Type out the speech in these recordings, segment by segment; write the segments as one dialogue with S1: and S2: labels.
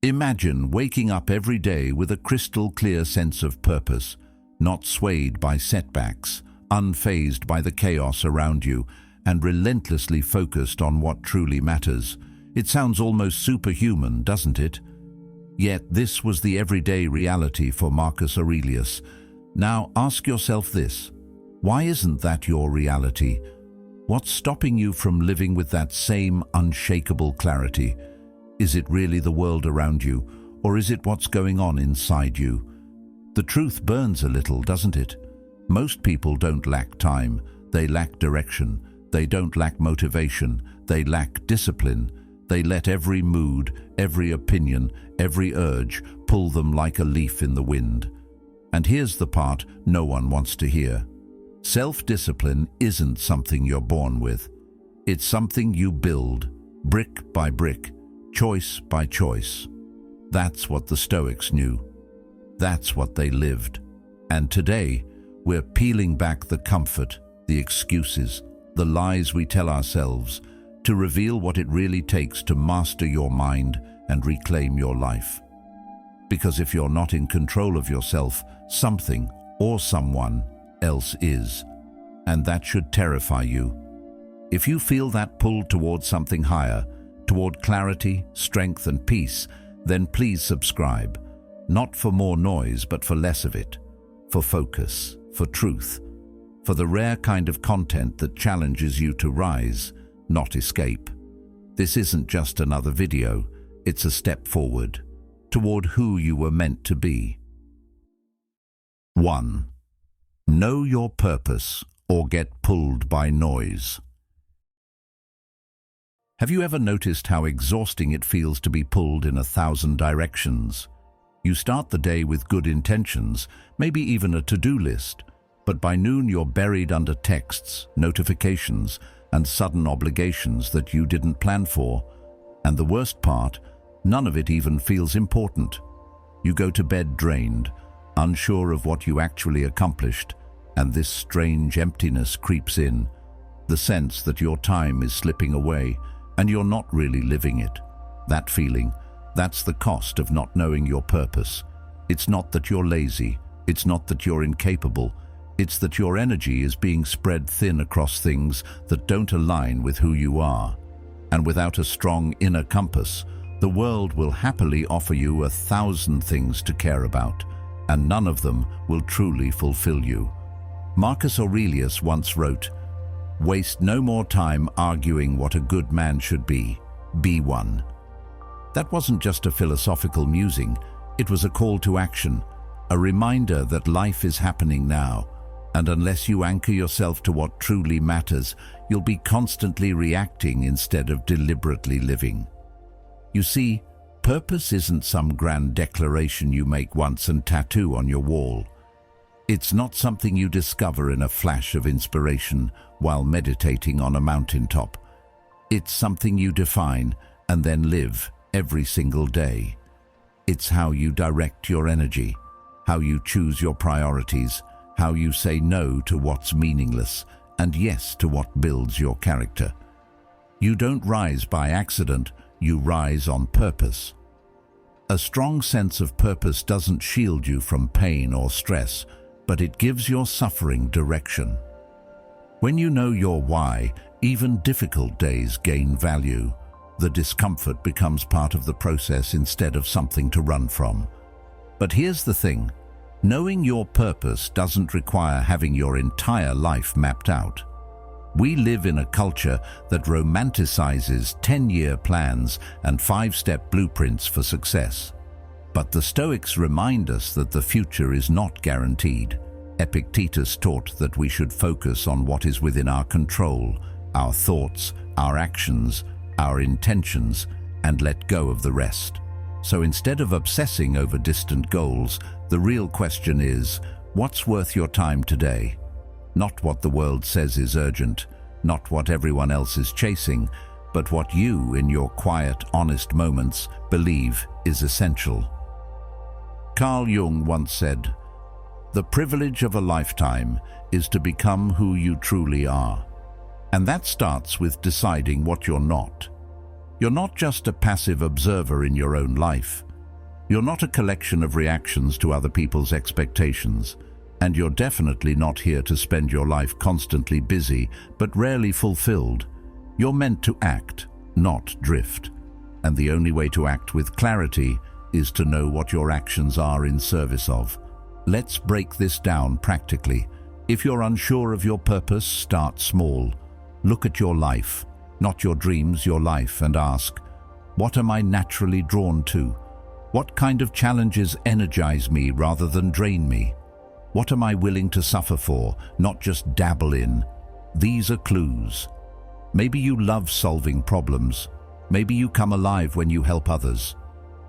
S1: Imagine waking up every day with a crystal-clear sense of purpose, not swayed by setbacks, unfazed by the chaos around you, and relentlessly focused on what truly matters. It sounds almost superhuman, doesn't it? Yet this was the everyday reality for Marcus Aurelius. Now ask yourself this: why isn't that your reality? What's stopping you from living with that same unshakable clarity? Is it really the world around you, or is it what's going on inside you? The truth burns a little, doesn't it? Most people don't lack time, they lack direction. They don't lack motivation, they lack discipline. They let every mood, every opinion, every urge pull them like a leaf in the wind. And here's the part no one wants to hear. Self-discipline isn't something you're born with. It's something you build, brick by brick, choice by choice. That's what the Stoics knew. That's what they lived. And today, we're peeling back the comfort, the excuses, the lies we tell ourselves, to reveal what it really takes to master your mind and reclaim your life. Because if you're not in control of yourself, something or someone else is, and that should terrify you. If you feel that pull toward something higher, toward clarity, strength, and peace, then please subscribe. Not for more noise, but for less of it. For focus, for truth, for the rare kind of content that challenges you to rise, not escape. This isn't just another video, it's a step forward, toward who you were meant to be. 1. Know your purpose or get pulled by noise. Have you ever noticed how exhausting it feels to be pulled in 1,000 directions? You start the day with good intentions, maybe even a to-do list, but by noon you're buried under texts, notifications, and sudden obligations that you didn't plan for. And the worst part, none of it even feels important. You go to bed drained, unsure of what you actually accomplished, and this strange emptiness creeps in, the sense that your time is slipping away and you're not really living it. That feeling, that's the cost of not knowing your purpose. It's not that you're lazy, it's not that you're incapable, it's that your energy is being spread thin across things that don't align with who you are. And without a strong inner compass, the world will happily offer you 1,000 things to care about, and none of them will truly fulfill you. Marcus Aurelius once wrote, "Waste no more time arguing what a good man should be one." That wasn't just a philosophical musing, it was a call to action, a reminder that life is happening now, and unless you anchor yourself to what truly matters, you'll be constantly reacting instead of deliberately living. You see, purpose isn't some grand declaration you make once and tattoo on your wall. It's not something you discover in a flash of inspiration while meditating on a mountaintop. It's something you define and then live every single day. It's how you direct your energy, how you choose your priorities, how you say no to what's meaningless and yes to what builds your character. You don't rise by accident, you rise on purpose. A strong sense of purpose doesn't shield you from pain or stress, but it gives your suffering direction. When you know your why, even difficult days gain value. The discomfort becomes part of the process instead of something to run from. But here's the thing, knowing your purpose doesn't require having your entire life mapped out. We live in a culture that romanticizes 10-year plans and 5-step blueprints for success. But the Stoics remind us that the future is not guaranteed. Epictetus taught that we should focus on what is within our control, our thoughts, our actions, our intentions, and let go of the rest. So instead of obsessing over distant goals, the real question is, what's worth your time today? Not what the world says is urgent, not what everyone else is chasing, but what you, in your quiet, honest moments, believe is essential. Carl Jung once said, "The privilege of a lifetime is to become who you truly are." And that starts with deciding what you're not. You're not just a passive observer in your own life. You're not a collection of reactions to other people's expectations, and you're definitely not here to spend your life constantly busy but rarely fulfilled. You're meant to act, not drift. And the only way to act with clarity is to know what your actions are in service of. Let's break this down practically. If you're unsure of your purpose, start small. Look at your life, not your dreams, your life, and ask, what am I naturally drawn to? What kind of challenges energize me rather than drain me? What am I willing to suffer for, not just dabble in? These are clues. Maybe you love solving problems. Maybe you come alive when you help others.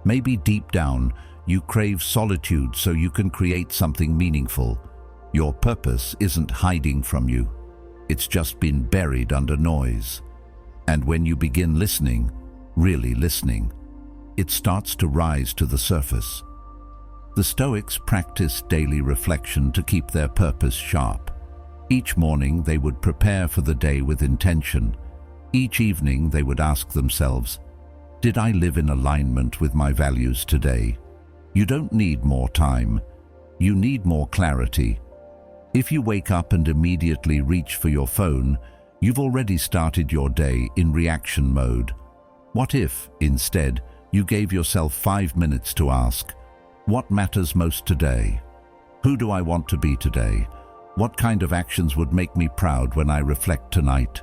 S1: Maybe deep down, you crave solitude so you can create something meaningful. Your purpose isn't hiding from you. It's just been buried under noise. And when you begin listening, really listening, it starts to rise to the surface. The Stoics practiced daily reflection to keep their purpose sharp. Each morning they would prepare for the day with intention. Each evening they would ask themselves, did I live in alignment with my values today? You don't need more time. You need more clarity. If you wake up and immediately reach for your phone, you've already started your day in reaction mode. What if, instead, you gave yourself 5 minutes to ask, what matters most today? Who do I want to be today? What kind of actions would make me proud when I reflect tonight?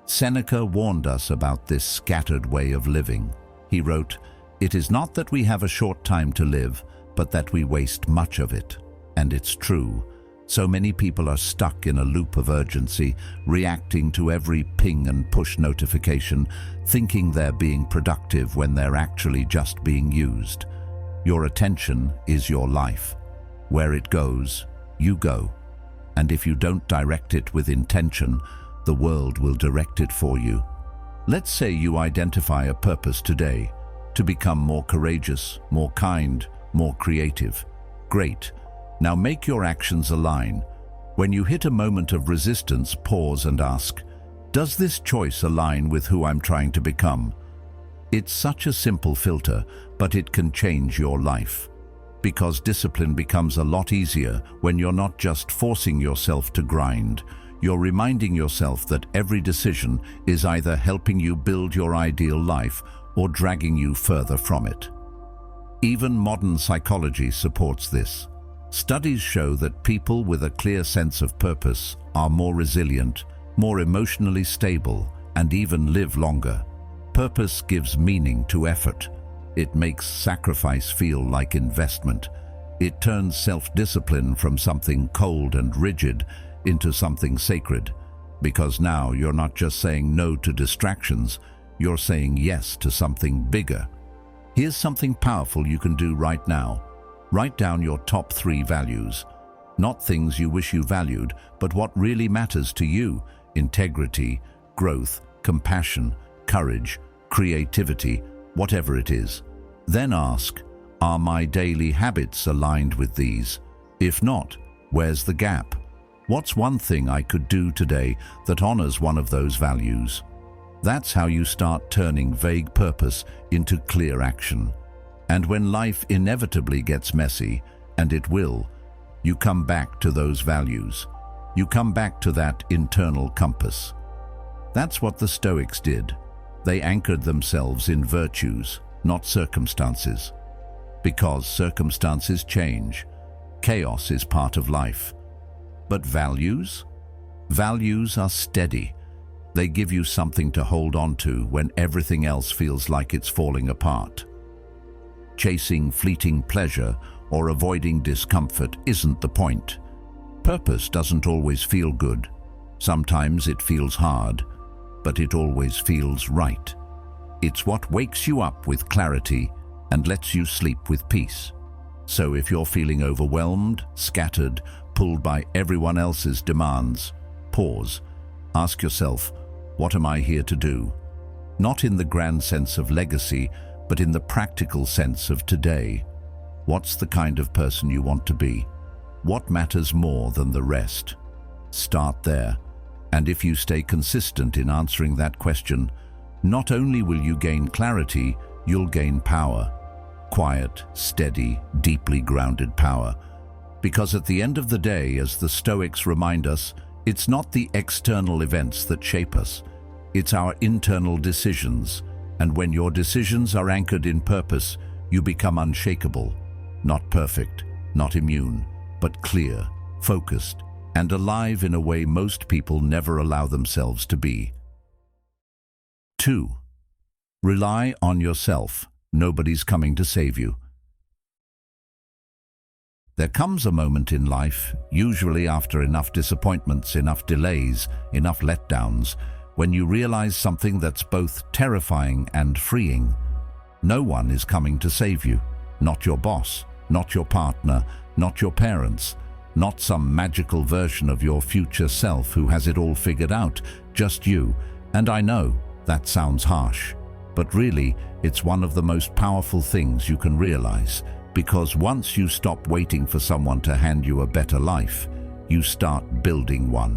S1: Seneca warned us about this scattered way of living. He wrote, "It is not that we have a short time to live, but that we waste much of it." And it's true. So many people are stuck in a loop of urgency, reacting to every ping and push notification, thinking they're being productive when they're actually just being used. Your attention is your life. Where it goes, you go. And if you don't direct it with intention, the world will direct it for you. Let's say you identify a purpose today, to become more courageous, more kind, more creative. Great. Now make your actions align. When you hit a moment of resistance, pause and ask, does this choice align with who I'm trying to become? It's such a simple filter, but it can change your life. Because discipline becomes a lot easier when you're not just forcing yourself to grind. You're reminding yourself that every decision is either helping you build your ideal life or dragging you further from it. Even modern psychology supports this. Studies show that people with a clear sense of purpose are more resilient, more emotionally stable, and even live longer. Purpose gives meaning to effort. It makes sacrifice feel like investment. It turns self-discipline from something cold and rigid into something sacred, because now you're not just saying no to distractions, you're saying yes to something bigger. Here's something powerful you can do right now. Write down your top 3 values. Not things you wish you valued, but what really matters to you: integrity, growth, compassion, courage, creativity, whatever it is. Then ask, are my daily habits aligned with these? If not, where's the gap? What's one thing I could do today that honors one of those values? That's how you start turning vague purpose into clear action. And when life inevitably gets messy, and it will, you come back to those values. You come back to that internal compass. That's what the Stoics did. They anchored themselves in virtues, not circumstances. Because circumstances change. Chaos is part of life. But values? Values are steady. They give you something to hold on to when everything else feels like it's falling apart. Chasing fleeting pleasure or avoiding discomfort isn't the point. Purpose doesn't always feel good. Sometimes it feels hard, but it always feels right. It's what wakes you up with clarity and lets you sleep with peace. So if you're feeling overwhelmed, scattered, pulled by everyone else's demands, pause. Ask yourself, what am I here to do? Not in the grand sense of legacy, but in the practical sense of today. What's the kind of person you want to be? What matters more than the rest? Start there. And if you stay consistent in answering that question, not only will you gain clarity, you'll gain power. quiet, steady, deeply grounded power. Because at the end of the day, as the Stoics remind us, it's not the external events that shape us, it's our internal decisions. And when your decisions are anchored in purpose, you become unshakable, not perfect, not immune, but clear, focused, and alive in a way most people never allow themselves to be. 2. Rely on yourself. Nobody's coming to save you. There comes a moment in life, usually after enough disappointments, enough delays, enough letdowns, when you realize something that's both terrifying and freeing. No one is coming to save you. Not your boss, not your partner, not your parents, not some magical version of your future self who has it all figured out, just you. And I know that sounds harsh, but really it's one of the most powerful things you can realize, because once you stop waiting for someone to hand you a better life, you start building one,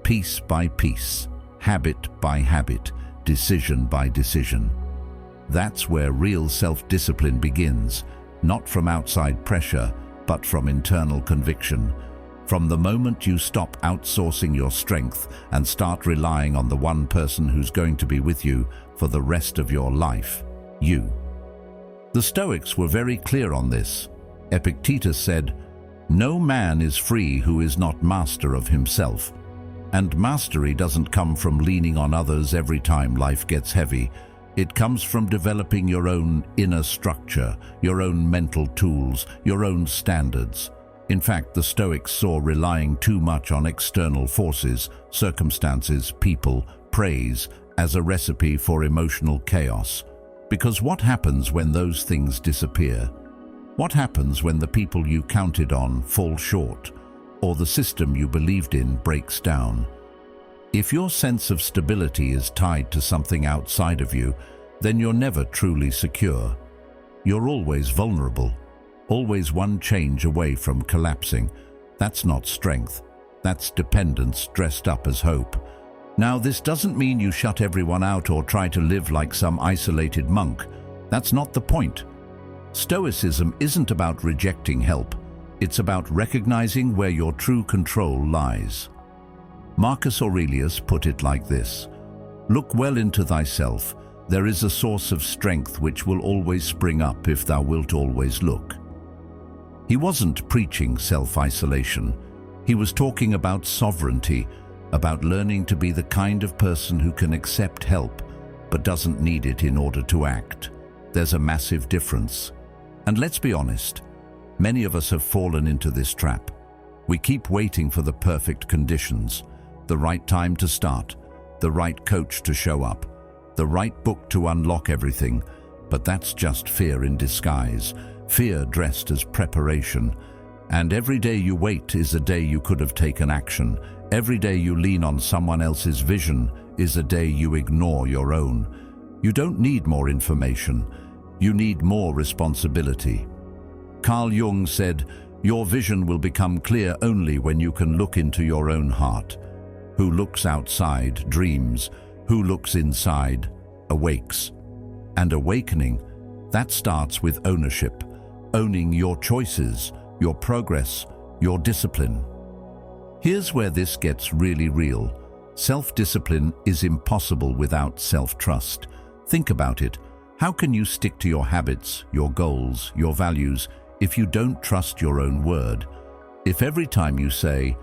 S1: piece by piece, habit by habit, decision by decision. That's where real self-discipline begins, not from outside pressure, but from internal conviction. From the moment you stop outsourcing your strength and start relying on the one person who's going to be with you for the rest of your life, you. The Stoics were very clear on this. Epictetus said, "No man is free who is not master of himself." And mastery doesn't come from leaning on others every time life gets heavy. It comes from developing your own inner structure, your own mental tools, your own standards. In fact, the Stoics saw relying too much on external forces, circumstances, people, praise, as a recipe for emotional chaos. Because what happens when those things disappear? What happens when the people you counted on fall short, or the system you believed in breaks down? If your sense of stability is tied to something outside of you, then you're never truly secure. You're always vulnerable, always one change away from collapsing. That's not strength. That's dependence dressed up as hope. Now, this doesn't mean you shut everyone out or try to live like some isolated monk. That's not the point. Stoicism isn't about rejecting help. It's about recognizing where your true control lies. Marcus Aurelius put it like this: "Look well into thyself. There is a source of strength which will always spring up if thou wilt always look." He wasn't preaching self-isolation. He was talking about sovereignty, about learning to be the kind of person who can accept help but doesn't need it in order to act. There's a massive difference. And let's be honest, many of us have fallen into this trap. We keep waiting for the perfect conditions, the right time to start, the right coach to show up, the right book to unlock everything, but that's just fear in disguise, fear dressed as preparation. And every day you wait is a day you could have taken action. Every day you lean on someone else's vision is a day you ignore your own. You don't need more information. You need more responsibility. Carl Jung said, "Your vision will become clear only when you can look into your own heart. Who looks outside dreams. Who looks inside awakes." And awakening, that starts with ownership. Owning your choices, your progress, your discipline. Here's where this gets really real. Self-discipline is impossible without self-trust. Think about it. How can you stick to your habits, your goals, your values, if you don't trust your own word? If every time you say,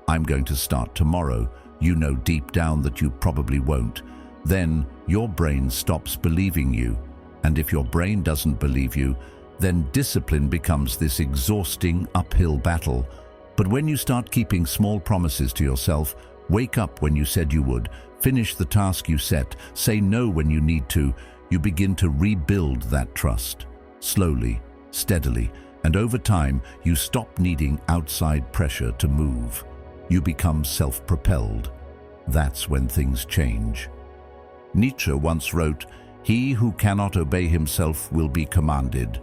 S1: "I'm going to start tomorrow," you know deep down that you probably won't, then your brain stops believing you. And if your brain doesn't believe you, then discipline becomes this exhausting uphill battle. But when you start keeping small promises to yourself, wake up when you said you would, finish the task you set, say no when you need to, you begin to rebuild that trust. Slowly, steadily, and over time, you stop needing outside pressure to move. You become self-propelled. That's when things change. Nietzsche once wrote, "He who cannot obey himself will be commanded."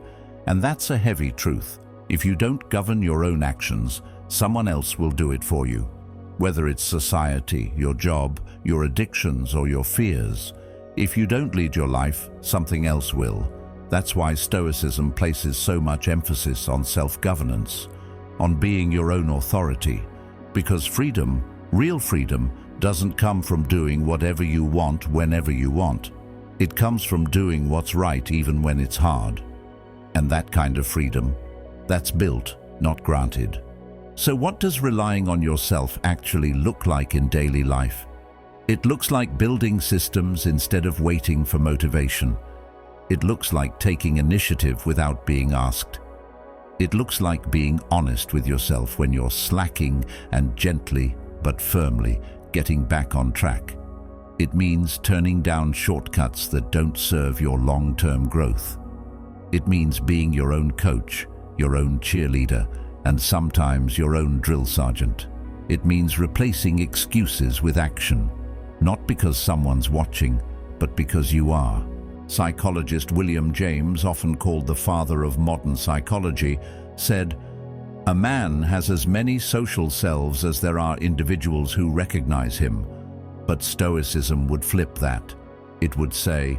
S1: And that's a heavy truth. If you don't govern your own actions, someone else will do it for you. Whether it's society, your job, your addictions, or your fears. If you don't lead your life, something else will. That's why Stoicism places so much emphasis on self-governance, on being your own authority, because freedom, real freedom, doesn't come from doing whatever you want whenever you want. It comes from doing what's right even when it's hard. And that kind of freedom, that's built, not granted. So what does relying on yourself actually look like in daily life? It looks like building systems instead of waiting for motivation. It looks like taking initiative without being asked. It looks like being honest with yourself when you're slacking and gently but firmly getting back on track. It means turning down shortcuts that don't serve your long-term growth. It means being your own coach, your own cheerleader, and sometimes your own drill sergeant. It means replacing excuses with action, not because someone's watching, but because you are. Psychologist William James, often called the father of modern psychology, said, "A man has as many social selves as there are individuals who recognize him." But Stoicism would flip that. It would say,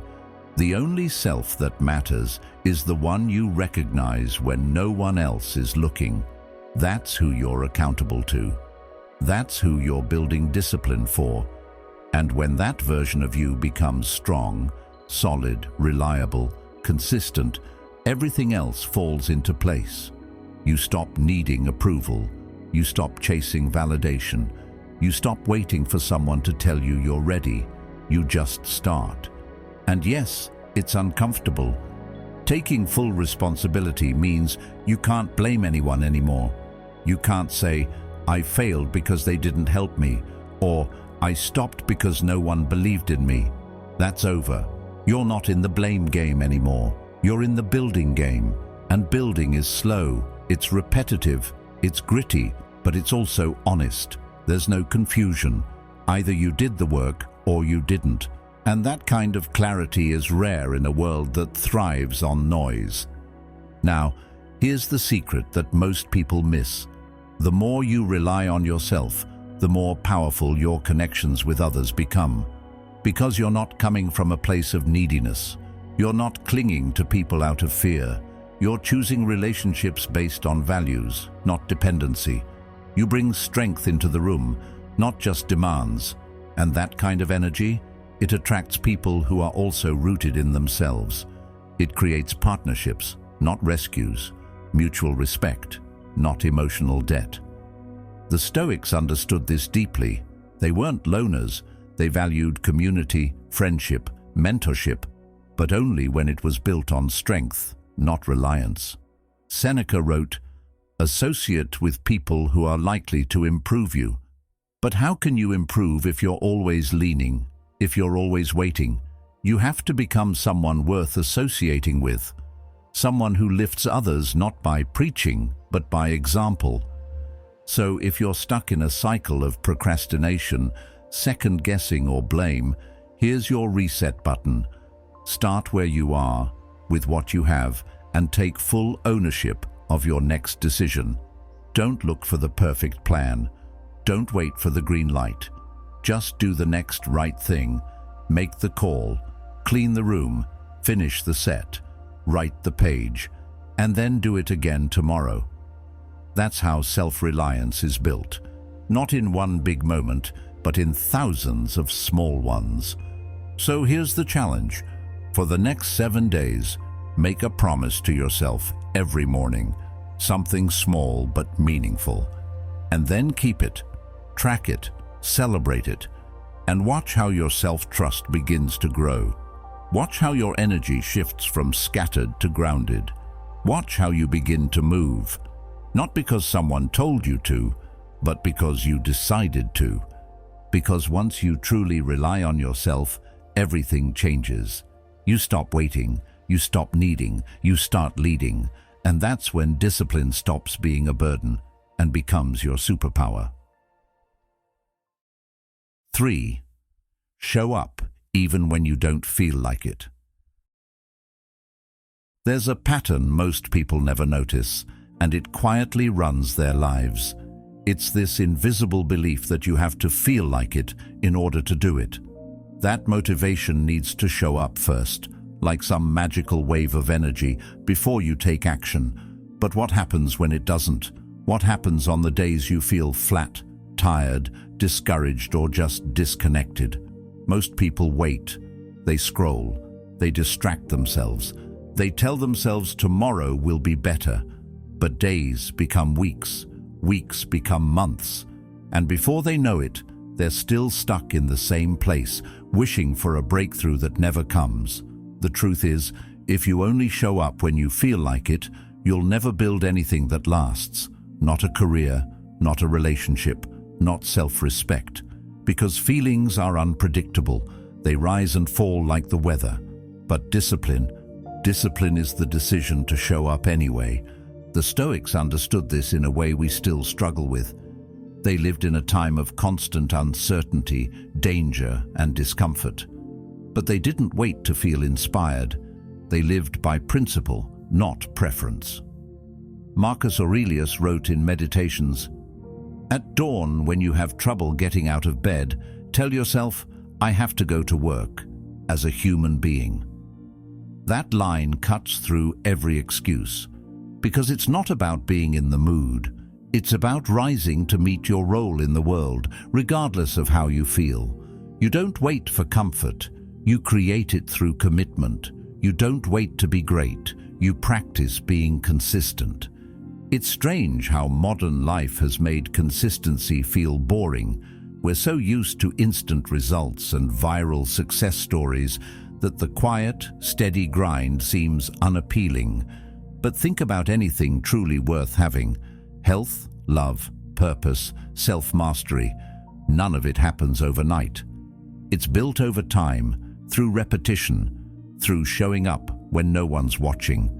S1: the only self that matters is the one you recognize when no one else is looking. That's who you're accountable to. That's who you're building discipline for. And when that version of you becomes strong, solid, reliable, consistent, everything else falls into place. You stop needing approval. You stop chasing validation. You stop waiting for someone to tell you you're ready. You just start. And yes, it's uncomfortable. Taking full responsibility means you can't blame anyone anymore. You can't say, "I failed because they didn't help me," or "I stopped because no one believed in me." That's over. You're not in the blame game anymore. You're in the building game. And building is slow, it's repetitive, it's gritty, but it's also honest. There's no confusion. Either you did the work or you didn't. And that kind of clarity is rare in a world that thrives on noise. Now, here's the secret that most people miss. The more you rely on yourself, the more powerful your connections with others become. Because you're not coming from a place of neediness. You're not clinging to people out of fear. You're choosing relationships based on values, not dependency. You bring strength into the room, not just demands. And that kind of energy, it attracts people who are also rooted in themselves. It creates partnerships, not rescues, mutual respect, not emotional debt. The Stoics understood this deeply. They weren't loners. They valued community, friendship, mentorship, but only when it was built on strength, not reliance. Seneca wrote, "Associate with people who are likely to improve you." But how can you improve if you're always leaning, if you're always waiting? You have to become someone worth associating with. Someone who lifts others not by preaching, but by example. So if you're stuck in a cycle of procrastination, second-guessing or blame, here's your reset button. Start where you are, with what you have, and take full ownership of your next decision. Don't look for the perfect plan. Don't wait for the green light. Just do the next right thing. Make the call, clean the room, finish the set, write the page, and then do it again tomorrow. That's how self-reliance is built. Not in one big moment, but in thousands of small ones. So here's the challenge. For the next 7 days, make a promise to yourself every morning. Something small but meaningful. And then keep it. Track it. Celebrate it. And watch how your self-trust begins to grow. Watch how your energy shifts from scattered to grounded. Watch how you begin to move. Not because someone told you to, but because you decided to. Because once you truly rely on yourself, everything changes. You stop waiting, you stop needing, you start leading, and that's when discipline stops being a burden and becomes your superpower. 3. Show up even when you don't feel like it. There's a pattern most people never notice, and it quietly runs their lives. It's this invisible belief that you have to feel like it in order to do it. That motivation needs to show up first, like some magical wave of energy, before you take action. But what happens when it doesn't? What happens on the days you feel flat, tired, discouraged, or just disconnected? Most people wait. They scroll. They distract themselves. They tell themselves tomorrow will be better. But days become weeks. Weeks become months. And before they know it, they're still stuck in the same place, wishing for a breakthrough that never comes. The truth is, if you only show up when you feel like it, you'll never build anything that lasts. Not a career, not a relationship, not self-respect. Because feelings are unpredictable. They rise and fall like the weather. But discipline is the decision to show up anyway. The Stoics understood this in a way we still struggle with. They lived in a time of constant uncertainty, danger, and discomfort. But they didn't wait to feel inspired. They lived by principle, not preference. Marcus Aurelius wrote in Meditations, "At dawn, when you have trouble getting out of bed, tell yourself, 'I have to go to work,' as a human being." That line cuts through every excuse, because it's not about being in the mood. It's about rising to meet your role in the world, regardless of how you feel. You don't wait for comfort. You create it through commitment. You don't wait to be great. You practice being consistent. It's strange how modern life has made consistency feel boring. We're so used to instant results and viral success stories that the quiet, steady grind seems unappealing. But think about anything truly worth having. Health, love, purpose, self-mastery. None of it happens overnight. It's built over time, through repetition, through showing up when no one's watching.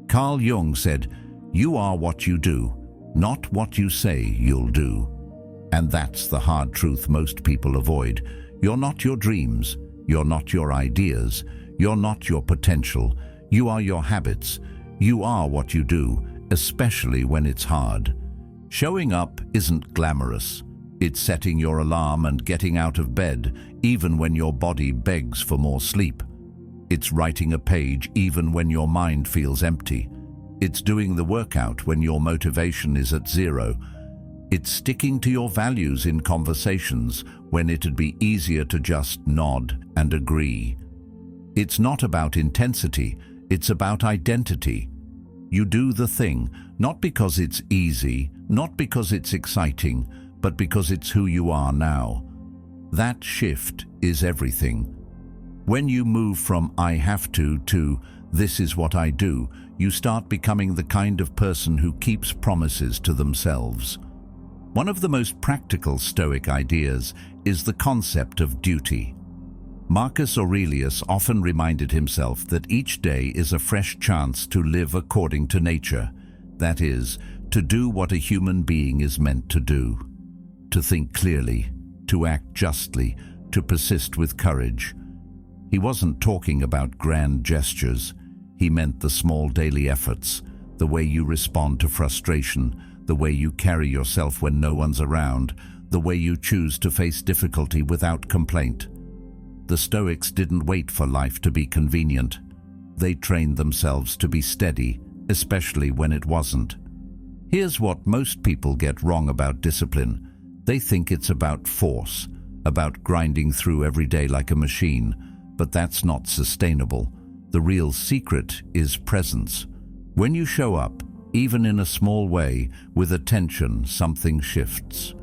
S1: Carl Jung said, "You are what you do, not what you say you'll do." And that's the hard truth most people avoid. You're not your dreams. You're not your ideas. You're not your potential. You are your habits. You are what you do, especially when it's hard. Showing up isn't glamorous. It's setting your alarm and getting out of bed, even when your body begs for more sleep. It's writing a page even when your mind feels empty. It's doing the workout when your motivation is at zero. It's sticking to your values in conversations when it'd be easier to just nod and agree. It's not about intensity, it's about identity. You do the thing, not because it's easy, not because it's exciting, but because it's who you are now. That shift is everything. When you move from "I have to" "this is what I do," you start becoming the kind of person who keeps promises to themselves. One of the most practical Stoic ideas is the concept of duty. Marcus Aurelius often reminded himself that each day is a fresh chance to live according to nature. That is, to do what a human being is meant to do. To think clearly, to act justly, to persist with courage. He wasn't talking about grand gestures. He meant the small daily efforts, the way you respond to frustration, the way you carry yourself when no one's around, the way you choose to face difficulty without complaint. The Stoics didn't wait for life to be convenient. They trained themselves to be steady, especially when it wasn't. Here's what most people get wrong about discipline. They think it's about force, about grinding through every day like a machine, but that's not sustainable. The real secret is presence. When you show up, even in a small way, with attention, something shifts.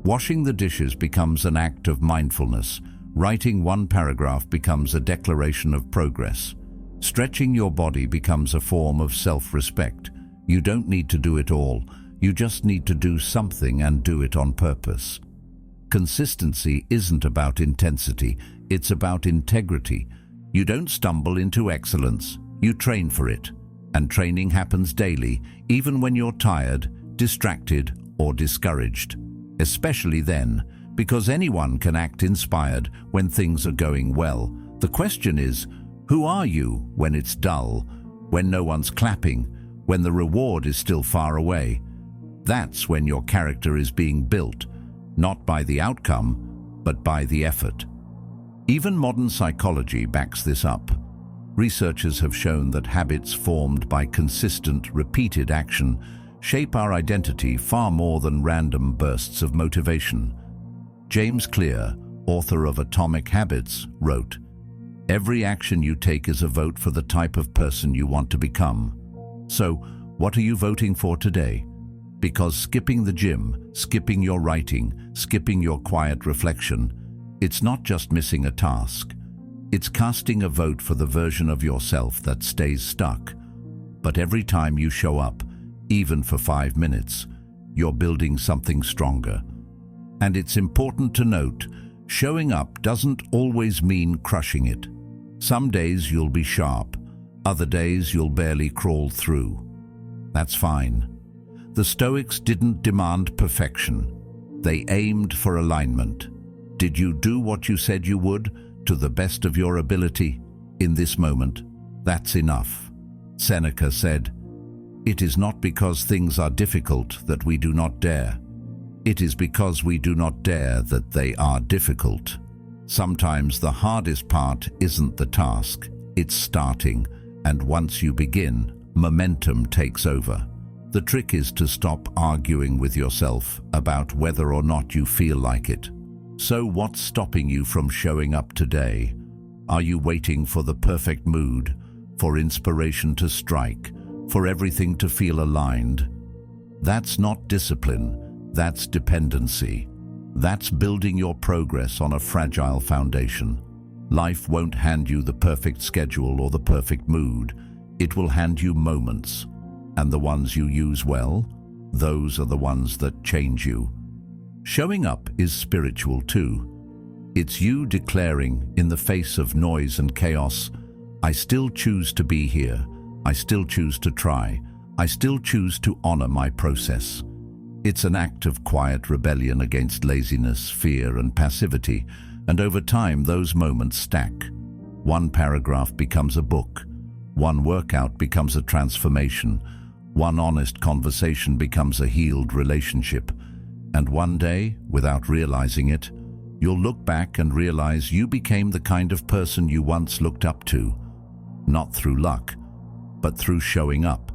S1: Washing the dishes becomes an act of mindfulness. Writing one paragraph becomes a declaration of progress. Stretching your body becomes a form of self-respect. You don't need to do it all. You just need to do something and do it on purpose. Consistency isn't about intensity, it's about integrity. You don't stumble into excellence, you train for it. And training happens daily, even when you're tired, distracted, or discouraged. Especially then, because anyone can act inspired when things are going well. The question is, who are you when it's dull, when no one's clapping, when the reward is still far away? That's when your character is being built, not by the outcome, but by the effort. Even modern psychology backs this up. Researchers have shown that habits formed by consistent, repeated action shape our identity far more than random bursts of motivation. James Clear, author of Atomic Habits, wrote, "Every action you take is a vote for the type of person you want to become." So, what are you voting for today? Because skipping the gym, skipping your writing, skipping your quiet reflection, it's not just missing a task. It's casting a vote for the version of yourself that stays stuck. But every time you show up, even for 5 minutes, you're building something stronger. And it's important to note, showing up doesn't always mean crushing it. Some days you'll be sharp, other days you'll barely crawl through. That's fine. The Stoics didn't demand perfection. They aimed for alignment. Did you do what you said you would, to the best of your ability, in this moment? That's enough. Seneca said, "It is not because things are difficult that we do not dare. It is because we do not dare that they are difficult." Sometimes the hardest part isn't the task, it's starting, and once you begin, momentum takes over. The trick is to stop arguing with yourself about whether or not you feel like it. So what's stopping you from showing up today? Are you waiting for the perfect mood, for inspiration to strike, for everything to feel aligned? That's not discipline, that's dependency. That's building your progress on a fragile foundation. Life won't hand you the perfect schedule or the perfect mood. It will hand you moments. And the ones you use well, those are the ones that change you. Showing up is spiritual too. It's you declaring, in the face of noise and chaos, "I still choose to be here. I still choose to try. I still choose to honor my process." It's an act of quiet rebellion against laziness, fear, and passivity, and over time those moments stack. One paragraph becomes a book. One workout becomes a transformation. One honest conversation becomes a healed relationship. And one day, without realizing it, you'll look back and realize you became the kind of person you once looked up to. Not through luck, but through showing up.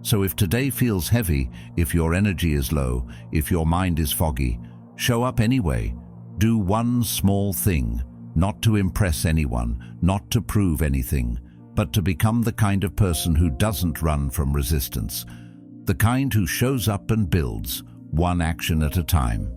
S1: So if today feels heavy, if your energy is low, if your mind is foggy, show up anyway. Do one small thing, not to impress anyone, not to prove anything, but to become the kind of person who doesn't run from resistance, the kind who shows up and builds, one action at a time.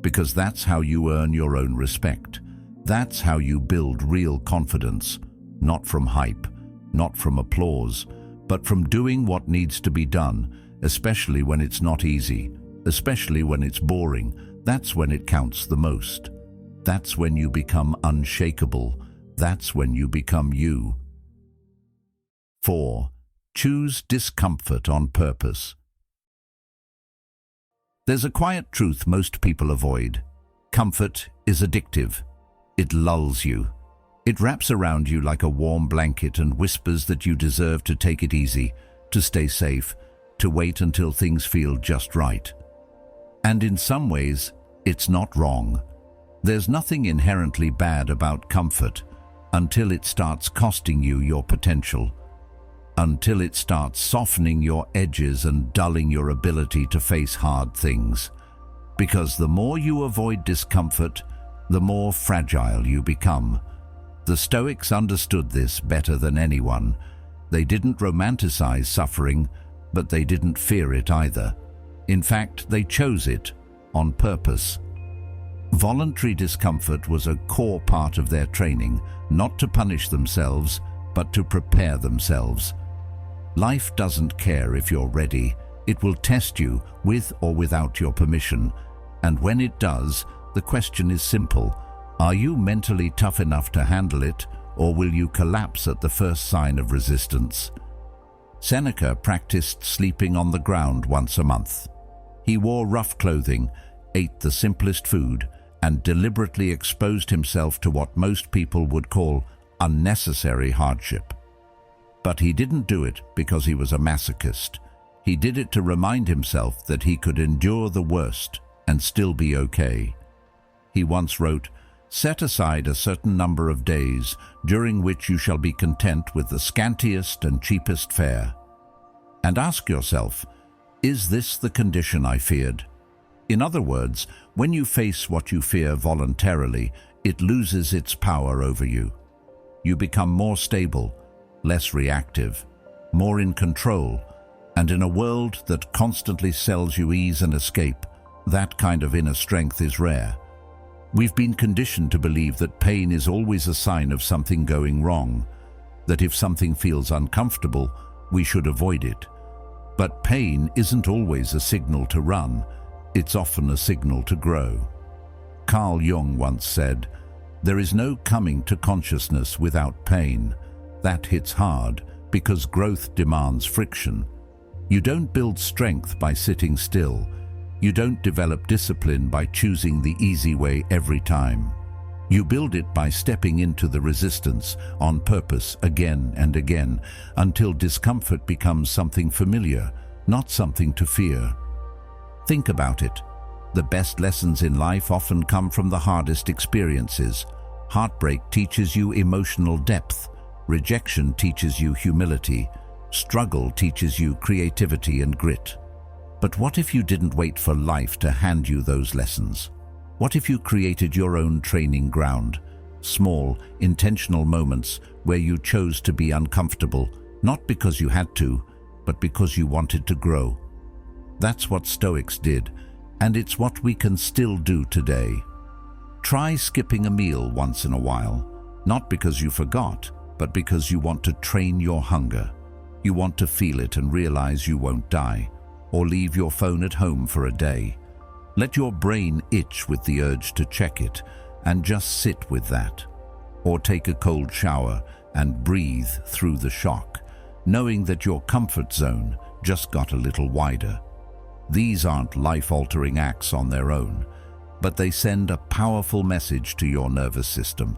S1: Because that's how you earn your own respect. That's how you build real confidence, not from hype, not from applause, but from doing what needs to be done, especially when it's not easy, especially when it's boring. That's when it counts the most. That's when you become unshakable. That's when you become you. 4. Choose discomfort on purpose. There's a quiet truth most people avoid. Comfort is addictive. It lulls you. It wraps around you like a warm blanket and whispers that you deserve to take it easy, to stay safe, to wait until things feel just right. And in some ways, it's not wrong. There's nothing inherently bad about comfort until it starts costing you your potential, until it starts softening your edges and dulling your ability to face hard things. Because the more you avoid discomfort, the more fragile you become. The Stoics understood this better than anyone. They didn't romanticize suffering, but they didn't fear it either. In fact, they chose it on purpose. Voluntary discomfort was a core part of their training, not to punish themselves, but to prepare themselves. Life doesn't care if you're ready. It will test you, with or without your permission. And when it does, the question is simple. Are you mentally tough enough to handle it, or will you collapse at the first sign of resistance? Seneca practiced sleeping on the ground once a month. He wore rough clothing, ate the simplest food, and deliberately exposed himself to what most people would call unnecessary hardship. But he didn't do it because he was a masochist. He did it to remind himself that he could endure the worst and still be okay. He once wrote, Set aside a certain number of days during which you shall be content with the scantiest and cheapest fare. And ask yourself, is this the condition I feared? In other words, when you face what you fear voluntarily, it loses its power over you. You become more stable, less reactive, more in control, and in a world that constantly sells you ease and escape, that kind of inner strength is rare. We've been conditioned to believe that pain is always a sign of something going wrong, that if something feels uncomfortable, we should avoid it. But pain isn't always a signal to run, it's often a signal to grow. Carl Jung once said, "There is no coming to consciousness without pain. That hits hard because growth demands friction. You don't build strength by sitting still. You don't develop discipline by choosing the easy way every time. You build it by stepping into the resistance on purpose again and again until discomfort becomes something familiar, not something to fear." Think about it. The best lessons in life often come from the hardest experiences. Heartbreak teaches you emotional depth. Rejection teaches you humility. Struggle teaches you creativity and grit. But what if you didn't wait for life to hand you those lessons? What if you created your own training ground? Small, intentional moments where you chose to be uncomfortable, not because you had to, but because you wanted to grow. That's what Stoics did, and it's what we can still do today. Try skipping a meal once in a while, not because you forgot, but because you want to train your hunger. You want to feel it and realize you won't die, or leave your phone at home for a day. Let your brain itch with the urge to check it, and just sit with that. Or take a cold shower and breathe through the shock, knowing that your comfort zone just got a little wider. These aren't life-altering acts on their own, but they send a powerful message to your nervous system.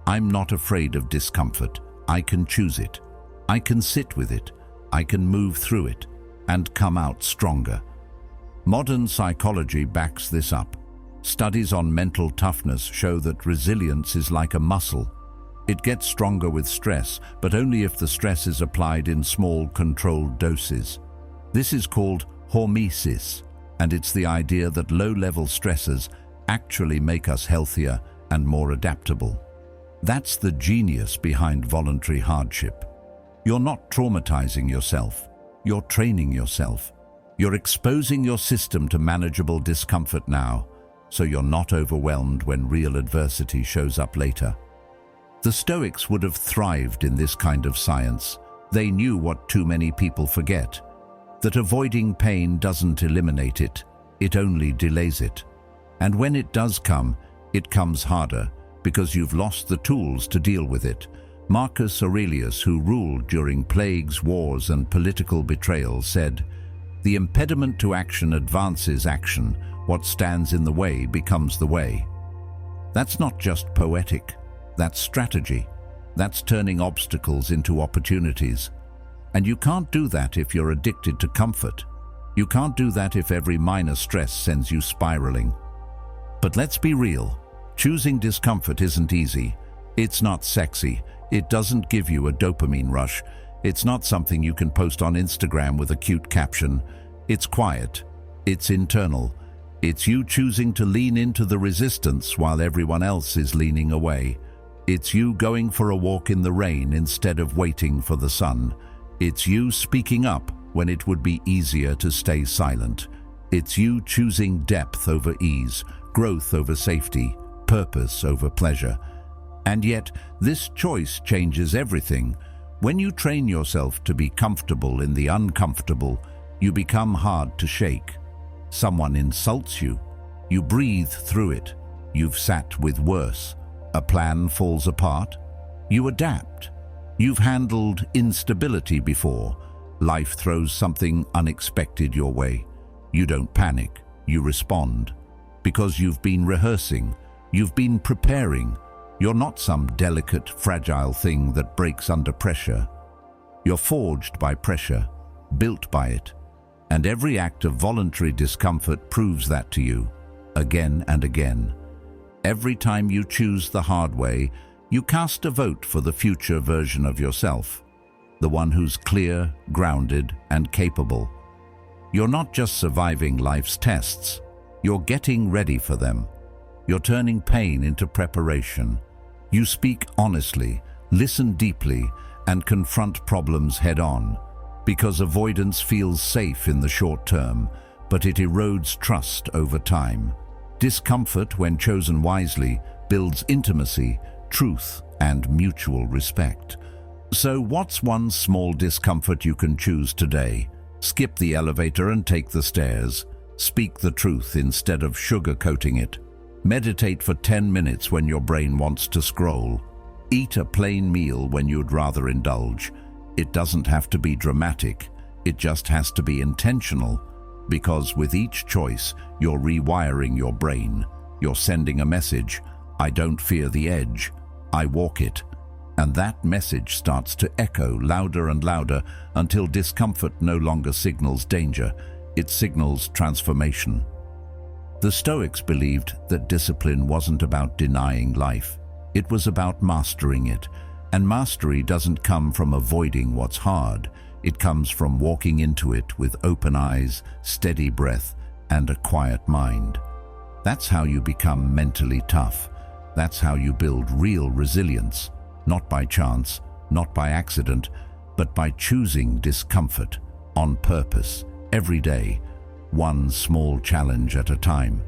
S1: I'm not afraid of discomfort. I can choose it. I can sit with it. I can move through it and come out stronger. Modern psychology backs this up. Studies on mental toughness show that resilience is like a muscle. It gets stronger with stress, but only if the stress is applied in small, controlled doses. This is called hormesis, and it's the idea that low-level stressors actually make us healthier and more adaptable. That's the genius behind voluntary hardship. You're not traumatizing yourself. You're training yourself. You're exposing your system to manageable discomfort now, so you're not overwhelmed when real adversity shows up later. The Stoics would have thrived in this kind of science. They knew what too many people forget, that avoiding pain doesn't eliminate it, it only delays it. And when it does come, it comes harder, because you've lost the tools to deal with it. Marcus Aurelius, who ruled during plagues, wars, and political betrayal, said, "The impediment to action advances action. What stands in the way becomes the way." That's not just poetic. That's strategy. That's turning obstacles into opportunities. And you can't do that if you're addicted to comfort. You can't do that if every minor stress sends you spiraling. But let's be real. Choosing discomfort isn't easy. It's not sexy. It doesn't give you a dopamine rush. It's not something you can post on Instagram with a cute caption. It's quiet. It's internal. It's you choosing to lean into the resistance while everyone else is leaning away. It's you going for a walk in the rain instead of waiting for the sun. It's you speaking up when it would be easier to stay silent. It's you choosing depth over ease, growth over safety, purpose over pleasure. And yet, this choice changes everything. When you train yourself to be comfortable in the uncomfortable, you become hard to shake. Someone insults you. You breathe through it. You've sat with worse. A plan falls apart. You adapt. You've handled instability before. Life throws something unexpected your way. You don't panic. You respond. Because you've been rehearsing. You've been preparing. You're not some delicate, fragile thing that breaks under pressure. You're forged by pressure, built by it. And every act of voluntary discomfort proves that to you, again and again. Every time you choose the hard way, you cast a vote for the future version of yourself, the one who's clear, grounded, and capable. You're not just surviving life's tests, you're getting ready for them. You're turning pain into preparation. You speak honestly, listen deeply, and confront problems head-on, because avoidance feels safe in the short term, but it erodes trust over time. Discomfort, when chosen wisely, builds intimacy, truth, and mutual respect. So what's one small discomfort you can choose today? Skip the elevator and take the stairs. Speak the truth instead of sugarcoating it. Meditate for 10 minutes when your brain wants to scroll. Eat a plain meal when you'd rather indulge. It doesn't have to be dramatic. It just has to be intentional. Because with each choice, you're rewiring your brain. You're sending a message: I don't fear the edge, I walk it. And that message starts to echo louder and louder until discomfort no longer signals danger, it signals transformation. The Stoics believed that discipline wasn't about denying life. It was about mastering it. And mastery doesn't come from avoiding what's hard. It comes from walking into it with open eyes, steady breath, and a quiet mind. That's how you become mentally tough. That's how you build real resilience, not by chance, not by accident, but by choosing discomfort on purpose, every day, one small challenge at a time,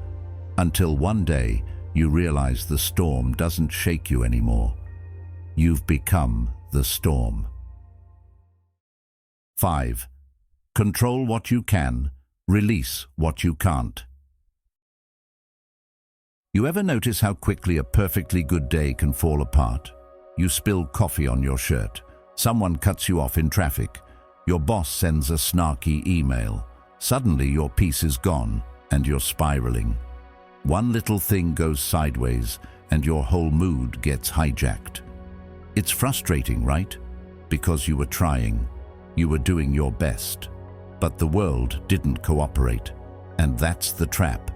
S1: until one day you realize the storm doesn't shake you anymore. You've become the storm. 5. Control what you can, release what you can't. You ever notice how quickly a perfectly good day can fall apart? You spill coffee on your shirt, someone cuts you off in traffic, your boss sends a snarky email. Suddenly your peace is gone and you're spiraling. One little thing goes sideways and your whole mood gets hijacked. It's frustrating, right? Because you were trying. You were doing your best. But the world didn't cooperate. And that's the trap,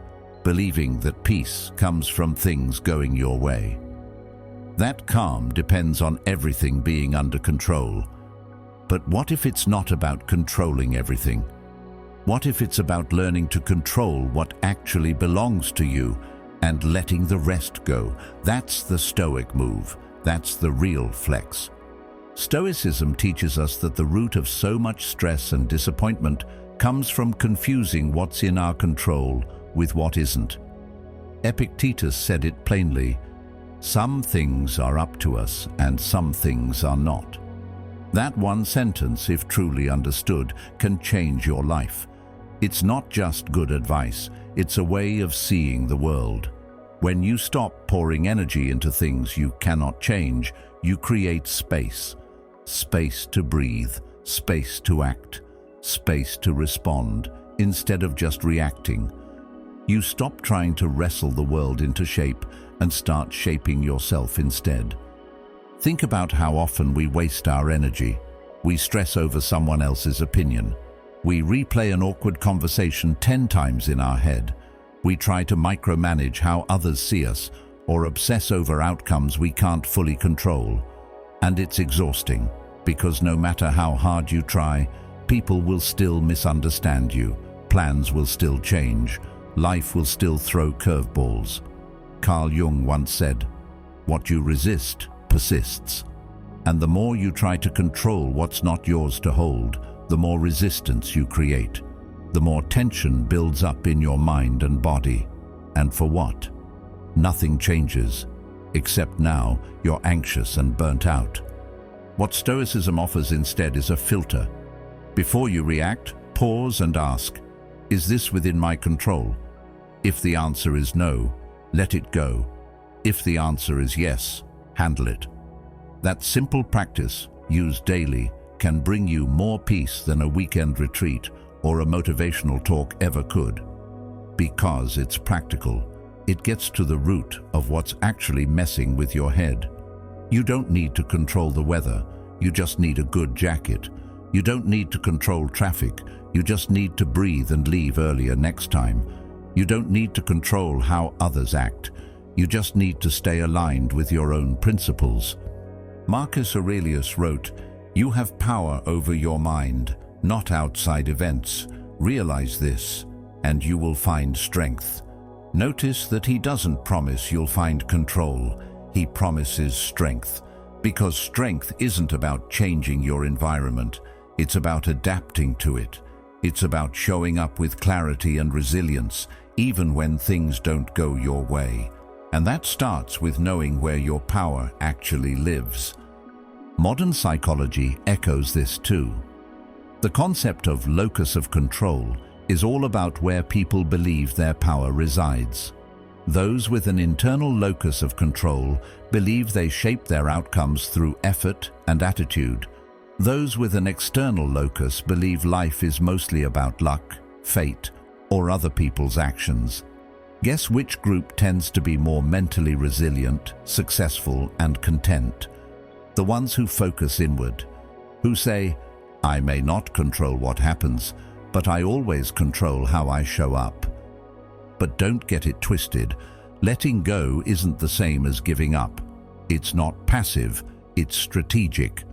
S1: believing that peace comes from things going your way. That calm depends on everything being under control. But what if it's not about controlling everything? What if it's about learning to control what actually belongs to you and letting the rest go? That's the Stoic move. That's the real flex. Stoicism teaches us that the root of so much stress and disappointment comes from confusing what's in our control with what isn't. Epictetus said it plainly: some things are up to us and some things are not. That one sentence, if truly understood, can change your life. It's not just good advice, it's a way of seeing the world. When you stop pouring energy into things you cannot change, you create space. Space to breathe, space to act, space to respond, instead of just reacting. You stop trying to wrestle the world into shape and start shaping yourself instead. Think about how often we waste our energy. We stress over someone else's opinion. We replay an awkward conversation 10 times in our head. We try to micromanage how others see us or obsess over outcomes we can't fully control. And it's exhausting, because no matter how hard you try, people will still misunderstand you, plans will still change, life will still throw curveballs. Carl Jung once said, "What you resist persists." And the more you try to control what's not yours to hold, the more resistance you create. The more tension builds up in your mind and body. And for what? Nothing changes, except now you're anxious and burnt out. What Stoicism offers instead is a filter. Before you react, pause and ask, is this within my control? If the answer is no, let it go. If the answer is yes, handle it. That simple practice, used daily, can bring you more peace than a weekend retreat or a motivational talk ever could. Because it's practical, it gets to the root of what's actually messing with your head. You don't need to control the weather, you just need a good jacket. You don't need to control traffic, you just need to breathe and leave earlier next time. You don't need to control how others act, You just need to stay aligned with your own principles. Marcus Aurelius wrote, "You have power over your mind, not outside events. Realize this, and you will find strength." Notice that he doesn't promise you'll find control. He promises strength, because strength isn't about changing your environment. It's about adapting to it. It's about showing up with clarity and resilience, even when things don't go your way. And that starts with knowing where your power actually lives. Modern psychology echoes this too. The concept of locus of control is all about where people believe their power resides. Those with an internal locus of control believe they shape their outcomes through effort and attitude. Those with an external locus believe life is mostly about luck, fate, or other people's actions. Guess which group tends to be more mentally resilient, successful, and content? The ones who focus inward, who say, "I may not control what happens, but I always control how I show up." But don't get it twisted. Letting go isn't the same as giving up. It's not passive, it's strategic.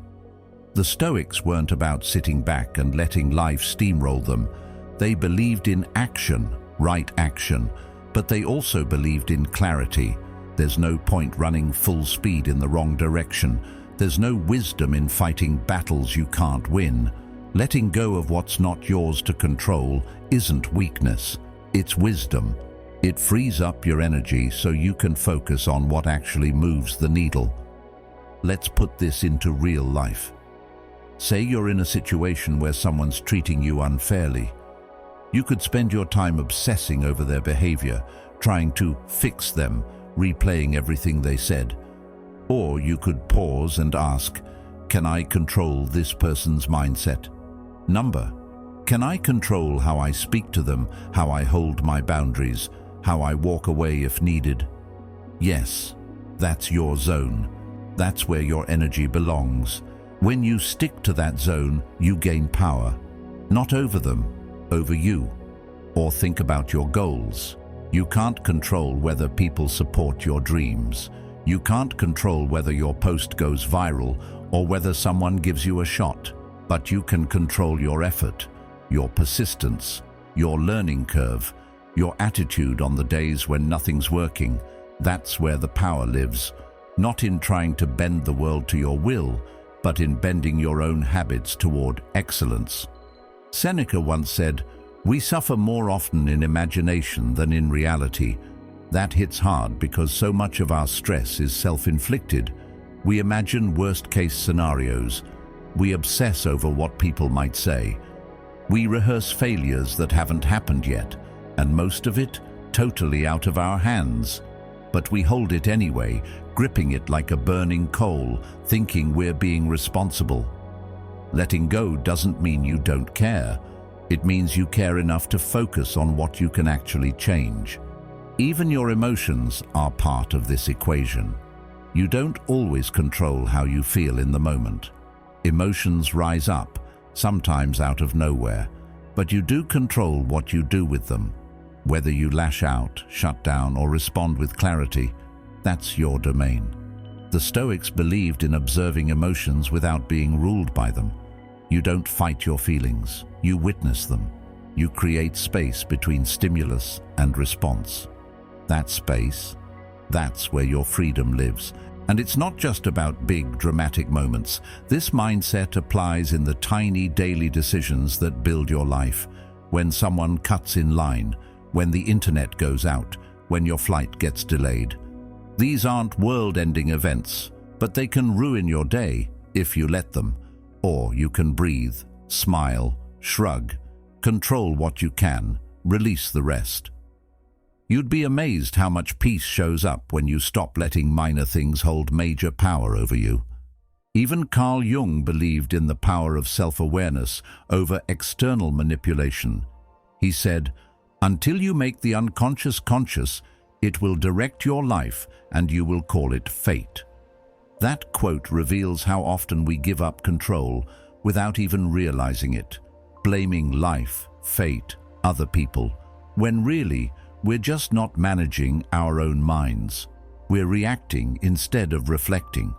S1: The Stoics weren't about sitting back and letting life steamroll them. They believed in action, right action, but they also believed in clarity. There's no point running full speed in the wrong direction. There's no wisdom in fighting battles you can't win. Letting go of what's not yours to control isn't weakness, it's wisdom. It frees up your energy so you can focus on what actually moves the needle. Let's put this into real life. Say you're in a situation where someone's treating you unfairly. You could spend your time obsessing over their behavior, trying to fix them, replaying everything they said. Or you could pause and ask, can I control this person's mindset? Can I control how I speak to them, how I hold my boundaries, how I walk away if needed? Yes, that's your zone. That's where your energy belongs. When you stick to that zone, you gain power. Not over them, over you. Or think about your goals. You can't control whether people support your dreams. You can't control whether your post goes viral or whether someone gives you a shot. But you can control your effort, your persistence, your learning curve, your attitude on the days when nothing's working. That's where the power lives. Not in trying to bend the world to your will, but in bending your own habits toward excellence. Seneca once said, "We suffer more often in imagination than in reality." That hits hard because so much of our stress is self-inflicted. We imagine worst-case scenarios. We obsess over what people might say. We rehearse failures that haven't happened yet, and most of it totally out of our hands. But we hold it anyway, gripping it like a burning coal, thinking we're being responsible. Letting go doesn't mean you don't care. It means you care enough to focus on what you can actually change. Even your emotions are part of this equation. You don't always control how you feel in the moment. Emotions rise up, sometimes out of nowhere, but you do control what you do with them. Whether you lash out, shut down, or respond with clarity, that's your domain. The Stoics believed in observing emotions without being ruled by them. You don't fight your feelings, you witness them. You create space between stimulus and response. That space, that's where your freedom lives. And it's not just about big, dramatic moments. This mindset applies in the tiny daily decisions that build your life. When someone cuts in line, when the internet goes out, when your flight gets delayed. These aren't world-ending events, but they can ruin your day if you let them. Or you can breathe, smile, shrug, control what you can, release the rest. You'd be amazed how much peace shows up when you stop letting minor things hold major power over you. Even Carl Jung believed in the power of self-awareness over external manipulation. He said, "Until you make the unconscious conscious, it will direct your life and you will call it fate." That quote reveals how often we give up control without even realizing it, blaming life, fate, other people, when really We're just not managing our own minds. We're reacting instead of reflecting.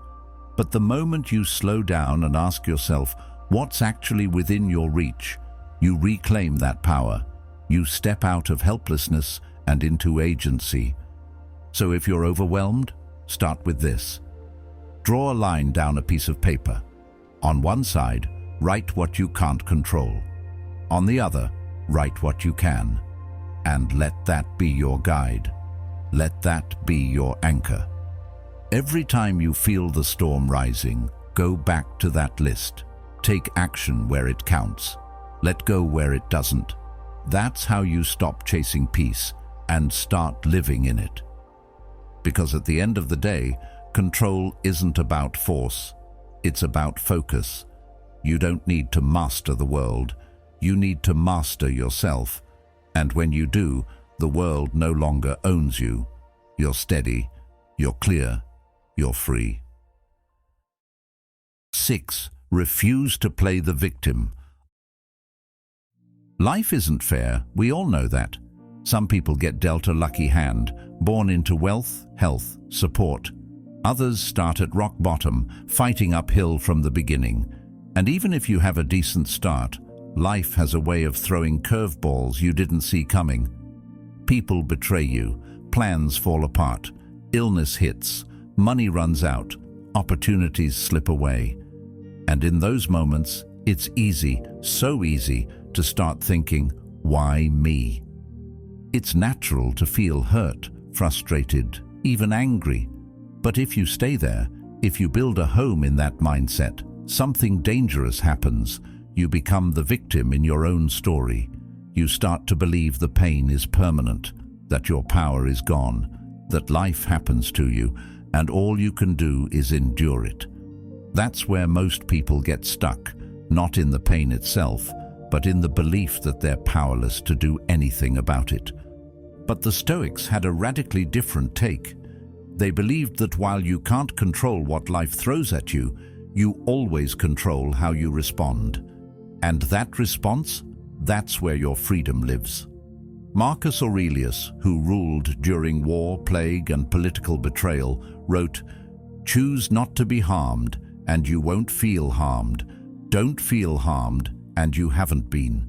S1: But the moment you slow down and ask yourself what's actually within your reach, you reclaim that power. You step out of helplessness and into agency. So if you're overwhelmed, start with this. Draw a line down a piece of paper. On one side, write what you can't control. On the other, write what you can. And let that be your guide. Let that be your anchor. Every time you feel the storm rising, go back to that list. Take action where it counts. Let go where it doesn't. That's how you stop chasing peace and start living in it. Because at the end of the day, control isn't about force. It's about focus. You don't need to master the world. You need to master yourself. And when you do, the world no longer owns you. You're steady, you're clear, you're free. 6. Refuse to play the victim. Life isn't fair, we all know that. Some people get dealt a lucky hand, born into wealth, health, support. Others start at rock bottom, fighting uphill from the beginning. And even if you have a decent start, life has a way of throwing curveballs you didn't see coming. People betray you, plans fall apart, illness hits, money runs out, opportunities slip away. And in those moments, it's easy, so easy, to start thinking, why me? It's natural to feel hurt, frustrated, even angry. But if you stay there, if you build a home in that mindset, something dangerous happens. You become the victim in your own story. You start to believe the pain is permanent, that your power is gone, that life happens to you, and all you can do is endure it. That's where most people get stuck, not in the pain itself, but in the belief that they're powerless to do anything about it. But the Stoics had a radically different take. They believed that while you can't control what life throws at you, you always control how you respond. And that response, that's where your freedom lives. Marcus Aurelius, who ruled during war, plague, and political betrayal, wrote, "Choose not to be harmed, and you won't feel harmed. Don't feel harmed, and you haven't been."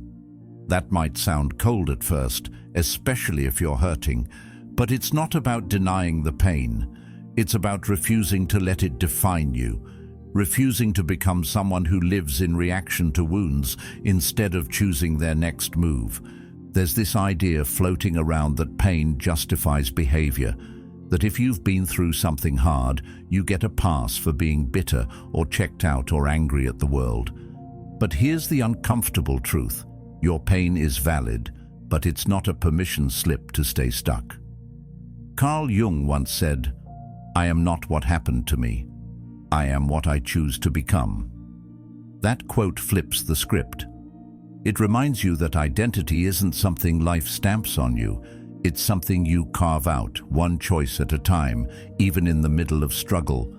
S1: That might sound cold at first, especially if you're hurting, but it's not about denying the pain. It's about refusing to let it define you, refusing to become someone who lives in reaction to wounds instead of choosing their next move. There's this idea floating around that pain justifies behavior, that if you've been through something hard, you get a pass for being bitter or checked out or angry at the world. But here's the uncomfortable truth. Your pain is valid, but it's not a permission slip to stay stuck. Carl Jung once said, "I am not what happened to me. I am what I choose to become." That quote flips the script. It reminds you that identity isn't something life stamps on you. It's something you carve out, one choice at a time, even in the middle of struggle.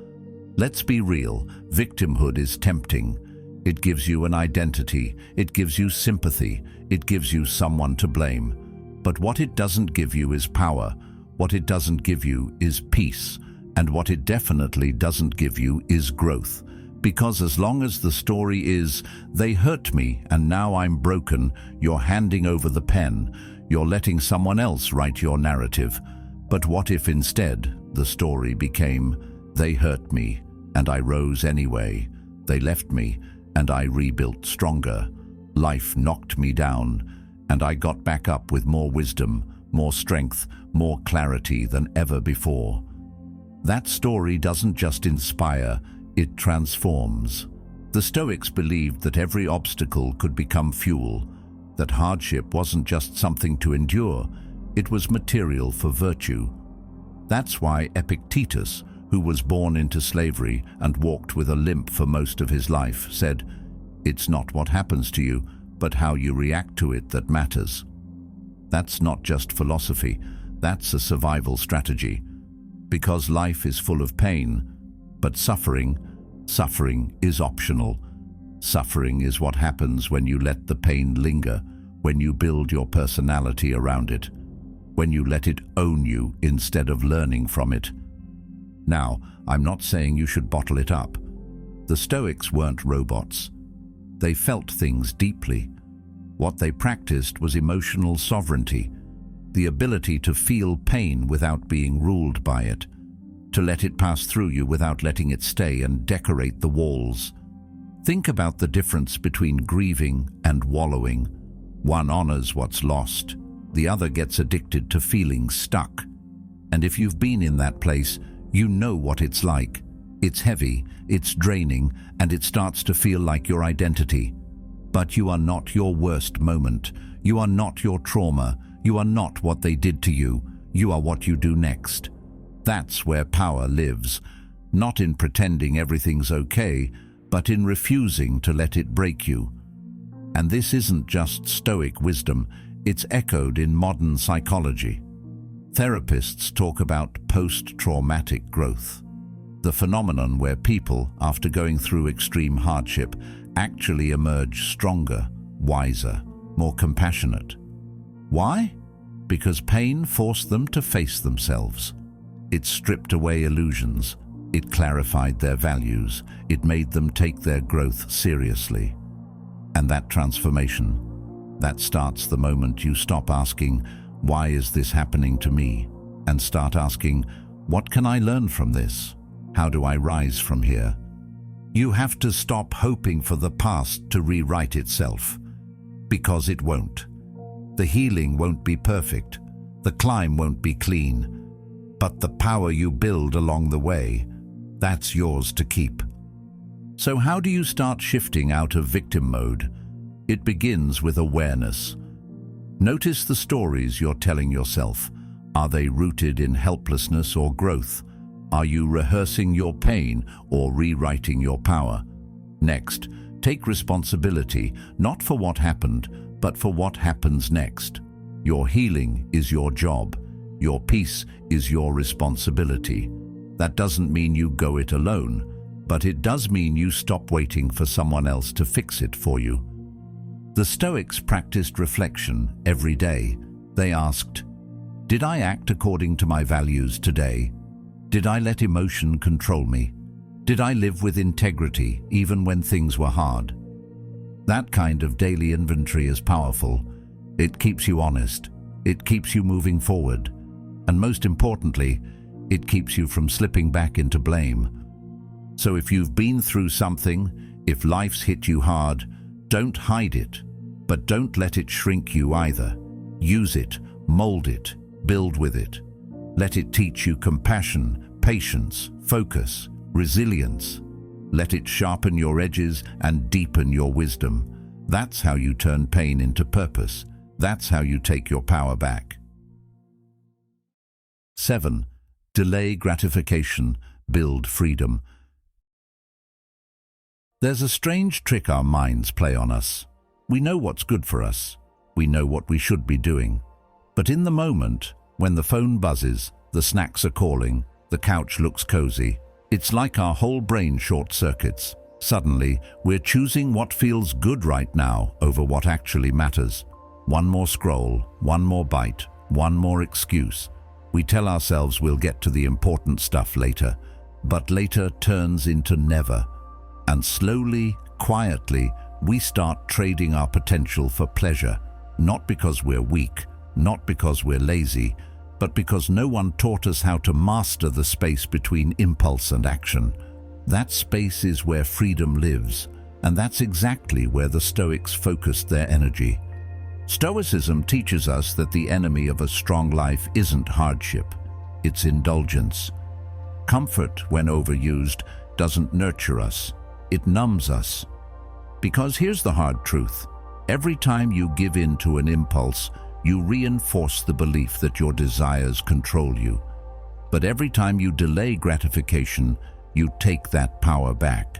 S1: Let's be real, victimhood is tempting. It gives you an identity, it gives you sympathy, it gives you someone to blame. But what it doesn't give you is power. What it doesn't give you is peace. And what it definitely doesn't give you is growth. Because as long as the story is, "They hurt me and now I'm broken," you're handing over the pen. You're letting someone else write your narrative. But what if instead the story became, "They hurt me and I rose anyway. They left me and I rebuilt stronger. Life knocked me down and I got back up with more wisdom, more strength, more clarity than ever before." That story doesn't just inspire, it transforms. The Stoics believed that every obstacle could become fuel, that hardship wasn't just something to endure, it was material for virtue. That's why Epictetus, who was born into slavery and walked with a limp for most of his life, said, "It's not what happens to you, but how you react to it that matters." That's not just philosophy, that's a survival strategy. Because life is full of pain, but suffering is optional. Suffering is what happens when you let the pain linger, when you build your personality around it. when you let it own you instead of learning from it. Now, I'm not saying you should bottle it up. The Stoics weren't robots. They felt things deeply. What they practiced was emotional sovereignty, the ability to feel pain without being ruled by it, to let it pass through you without letting it stay and decorate the walls. Think about the difference between grieving and wallowing. One honors what's lost, the other gets addicted to feeling stuck. And if you've been in that place, you know what it's like. It's heavy, it's draining, and it starts to feel like your identity. But you are not your worst moment. You are not your trauma. You are not what they did to you. You are what you do next. That's where power lives, not in pretending everything's okay, but in refusing to let it break you. And this isn't just Stoic wisdom, it's echoed in modern psychology. Therapists talk about post-traumatic growth, the phenomenon where people, after going through extreme hardship, actually emerge stronger, wiser, more compassionate. Why? Because pain forced them to face themselves. It stripped away illusions. It clarified their values. It made them take their growth seriously. And that transformation, that starts the moment you stop asking, "Why is this happening to me?" and start asking, "What can I learn from this? How do I rise from here?" You have to stop hoping for the past to rewrite itself, because it won't. The healing won't be perfect. The climb won't be clean. But the power you build along the way, that's yours to keep. So how do you start shifting out of victim mode? It begins with awareness. Notice the stories you're telling yourself. Are they rooted in helplessness or growth? Are you rehearsing your pain or rewriting your power? Next, take responsibility, not for what happened, but for what happens next. Your healing is your job. Your peace is your responsibility. That doesn't mean you go it alone, but it does mean you stop waiting for someone else to fix it for you. The Stoics practiced reflection every day. They asked, "Did I act according to my values today? Did I let emotion control me? Did I live with integrity even when things were hard?" That kind of daily inventory is powerful. It keeps you honest. It keeps you moving forward. And most importantly, it keeps you from slipping back into blame. So if you've been through something, if life's hit you hard, don't hide it, but don't let it shrink you either. Use it, mold it, build with it. Let it teach you compassion, patience, focus, resilience. Let it sharpen your edges and deepen your wisdom. That's how you turn pain into purpose. That's how you take your power back. 7. Delay gratification, build freedom. There's a strange trick our minds play on us. We know what's good for us. We know what we should be doing. But in the moment, when the phone buzzes, the snacks are calling, the couch looks cozy, it's like our whole brain short-circuits. Suddenly, we're choosing what feels good right now over what actually matters. One more scroll, one more bite, one more excuse. We tell ourselves we'll get to the important stuff later, but later turns into never. And slowly, quietly, we start trading our potential for pleasure, not because we're weak, not because we're lazy, but because no one taught us how to master the space between impulse and action. That space is where freedom lives, and that's exactly where the Stoics focused their energy. Stoicism teaches us that the enemy of a strong life isn't hardship, it's indulgence. Comfort, when overused, doesn't nurture us, it numbs us. Because here's the hard truth. Every time you give in to an impulse, you reinforce the belief that your desires control you. But every time you delay gratification, you take that power back.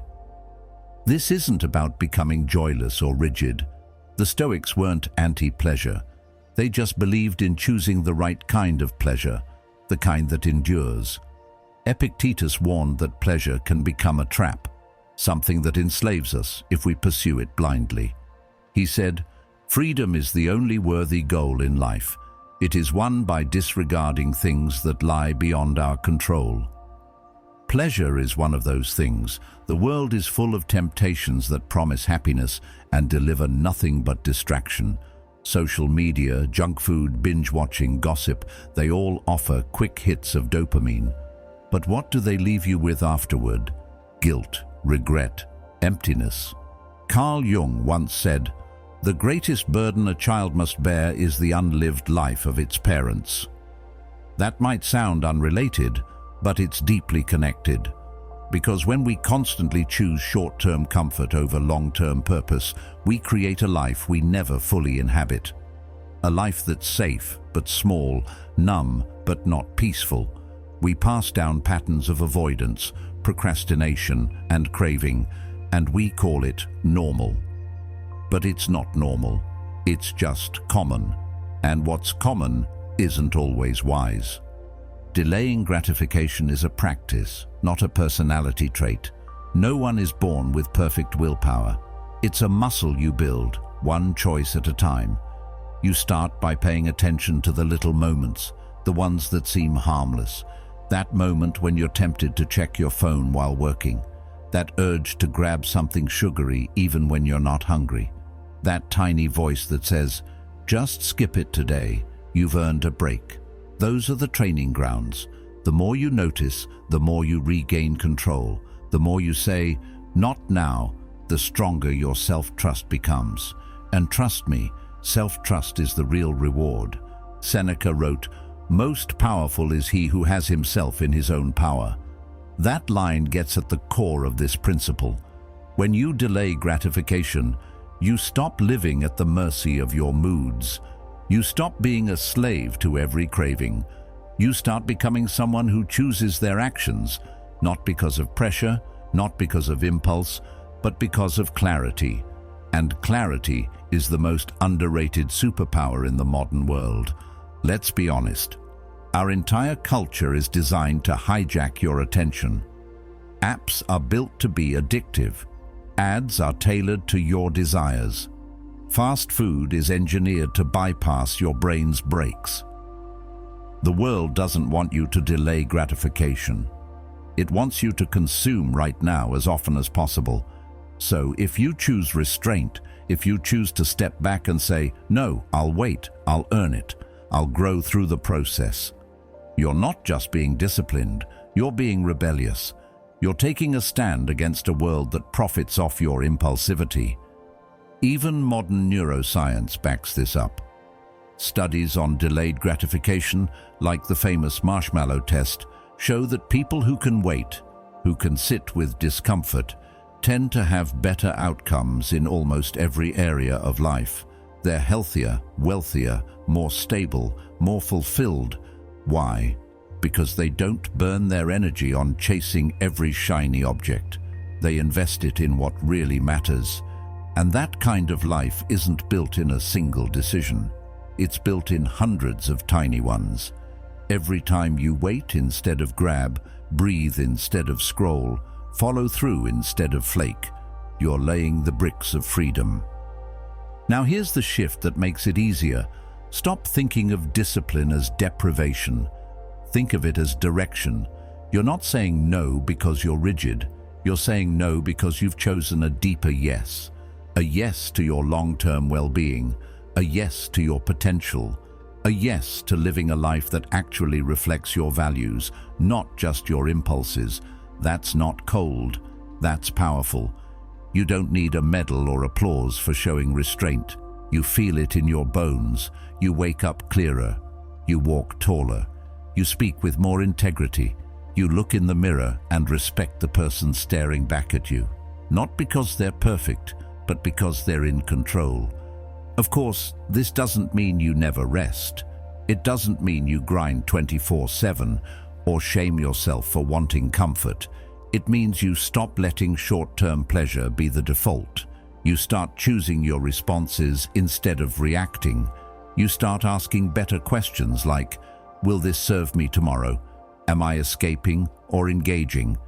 S1: This isn't about becoming joyless or rigid. The Stoics weren't anti-pleasure. They just believed in choosing the right kind of pleasure, the kind that endures. Epictetus warned that pleasure can become a trap, something that enslaves us if we pursue it blindly. He said, "Freedom is the only worthy goal in life. It is won by disregarding things that lie beyond our control. Pleasure is one of those things. The world is full of temptations that promise happiness and deliver nothing but distraction. Social media, junk food, binge-watching, gossip, they all offer quick hits of dopamine. But what do they leave you with afterward? Guilt, regret, emptiness. Carl Jung once said, "The greatest burden a child must bear is the unlived life of its parents." That might sound unrelated, but it's deeply connected. Because when we constantly choose short-term comfort over long-term purpose, we create a life we never fully inhabit. A life that's safe but small, numb but not peaceful. We pass down patterns of avoidance, procrastination, and craving, and we call it normal. But it's not normal. It's just common. And what's common isn't always wise. Delaying gratification is a practice, not a personality trait. No one is born with perfect willpower. It's a muscle you build, one choice at a time. You start by paying attention to the little moments, the ones that seem harmless. That moment when you're tempted to check your phone while working. That urge to grab something sugary even when you're not hungry. That tiny voice that says, "Just skip it today, you've earned a break." Those are the training grounds. The more you notice, the more you regain control. The more you say, "Not now," the stronger your self-trust becomes. And trust me, self-trust is the real reward. Seneca wrote, "Most powerful is he who has himself in his own power." That line gets at the core of this principle. When you delay gratification, you stop living at the mercy of your moods. You stop being a slave to every craving. You start becoming someone who chooses their actions, not because of pressure, not because of impulse, but because of clarity. And clarity is the most underrated superpower in the modern world. Let's be honest. Our entire culture is designed to hijack your attention. Apps are built to be addictive. Ads are tailored to your desires. Fast food is engineered to bypass your brain's brakes. The world doesn't want you to delay gratification. It wants you to consume right now as often as possible. So if you choose restraint, if you choose to step back and say, "No, I'll wait, I'll earn it, I'll grow through the process," you're not just being disciplined, you're being rebellious. You're taking a stand against a world that profits off your impulsivity. Even modern neuroscience backs this up. Studies on delayed gratification, like the famous marshmallow test, show that people who can wait, who can sit with discomfort, tend to have better outcomes in almost every area of life. They're healthier, wealthier, more stable, more fulfilled. Why? Because they don't burn their energy on chasing every shiny object. They invest it in what really matters. And that kind of life isn't built in a single decision. It's built in hundreds of tiny ones. Every time you wait instead of grab, breathe instead of scroll, follow through instead of flake, you're laying the bricks of freedom. Now here's the shift that makes it easier. Stop thinking of discipline as deprivation. Think of it as direction. You're not saying no because you're rigid. You're saying no because you've chosen a deeper yes. A yes to your long-term well-being. A yes to your potential. A yes to living a life that actually reflects your values, not just your impulses. That's not cold. That's powerful. You don't need a medal or applause for showing restraint. You feel it in your bones. You wake up clearer. You walk taller. You speak with more integrity. You look in the mirror and respect the person staring back at you. Not because they're perfect, but because they're in control. Of course, this doesn't mean you never rest. It doesn't mean you grind 24/7 or shame yourself for wanting comfort. It means you stop letting short-term pleasure be the default. You start choosing your responses instead of reacting. You start asking better questions like, will this serve me tomorrow? Am I escaping or engaging?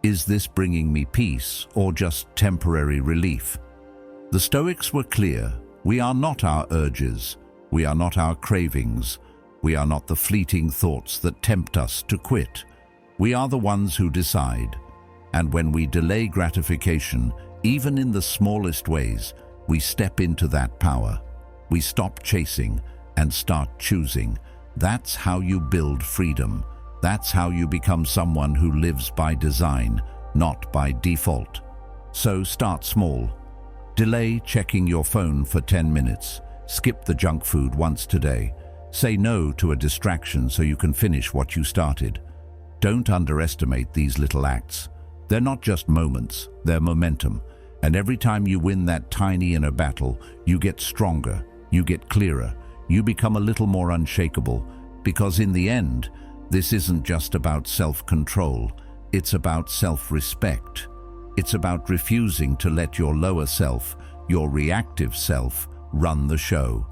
S1: Is this bringing me peace or just temporary relief? The Stoics were clear. We are not our urges. We are not our cravings. We are not the fleeting thoughts that tempt us to quit. We are the ones who decide. And when we delay gratification, even in the smallest ways, we step into that power. We stop chasing and start choosing. That's how you build freedom. That's how you become someone who lives by design, not by default. So start small. Delay checking your phone for 10 minutes. Skip the junk food once today. Say no to a distraction so you can finish what you started. Don't underestimate these little acts. They're not just moments, they're momentum. And every time you win that tiny inner battle, you get stronger, you get clearer, you become a little more unshakable. Because in the end, this isn't just about self-control, it's about self-respect. It's about refusing to let your lower self, your reactive self, run the show.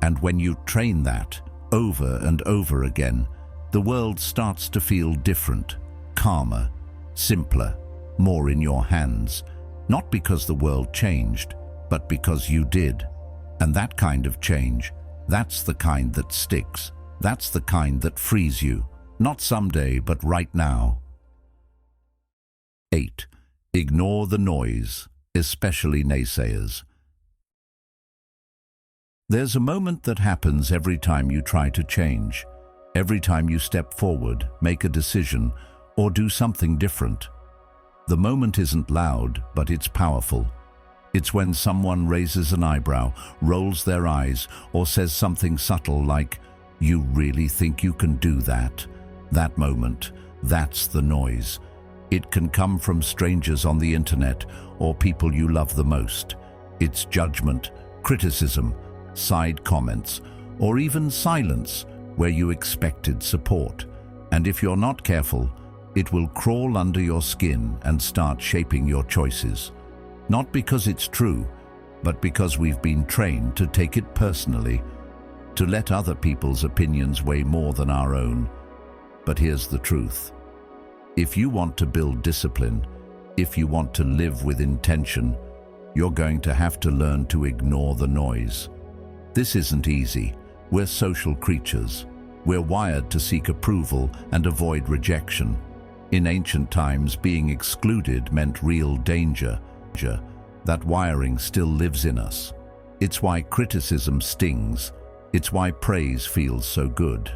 S1: And when you train that over and over again, the world starts to feel different, calmer, simpler, more in your hands. Not because the world changed, but because you did. And that kind of change, that's the kind that sticks. That's the kind that frees you. Not someday, but right now. 8. Ignore the noise, especially naysayers. There's a moment that happens every time you try to change. Every time you step forward, make a decision, or do something different. The moment isn't loud, but it's powerful. It's when someone raises an eyebrow, rolls their eyes, or says something subtle like, "You really think you can do that?" That moment, that's the noise. It can come from strangers on the internet or people you love the most. It's judgment, criticism, side comments, or even silence where you expected support. And if you're not careful, it will crawl under your skin and start shaping your choices. Not because it's true, but because we've been trained to take it personally, to let other people's opinions weigh more than our own. But here's the truth. If you want to build discipline, if you want to live with intention, you're going to have to learn to ignore the noise. This isn't easy. We're social creatures. We're wired to seek approval and avoid rejection. In ancient times, being excluded meant real danger. That wiring still lives in us. It's why criticism stings. It's why praise feels so good.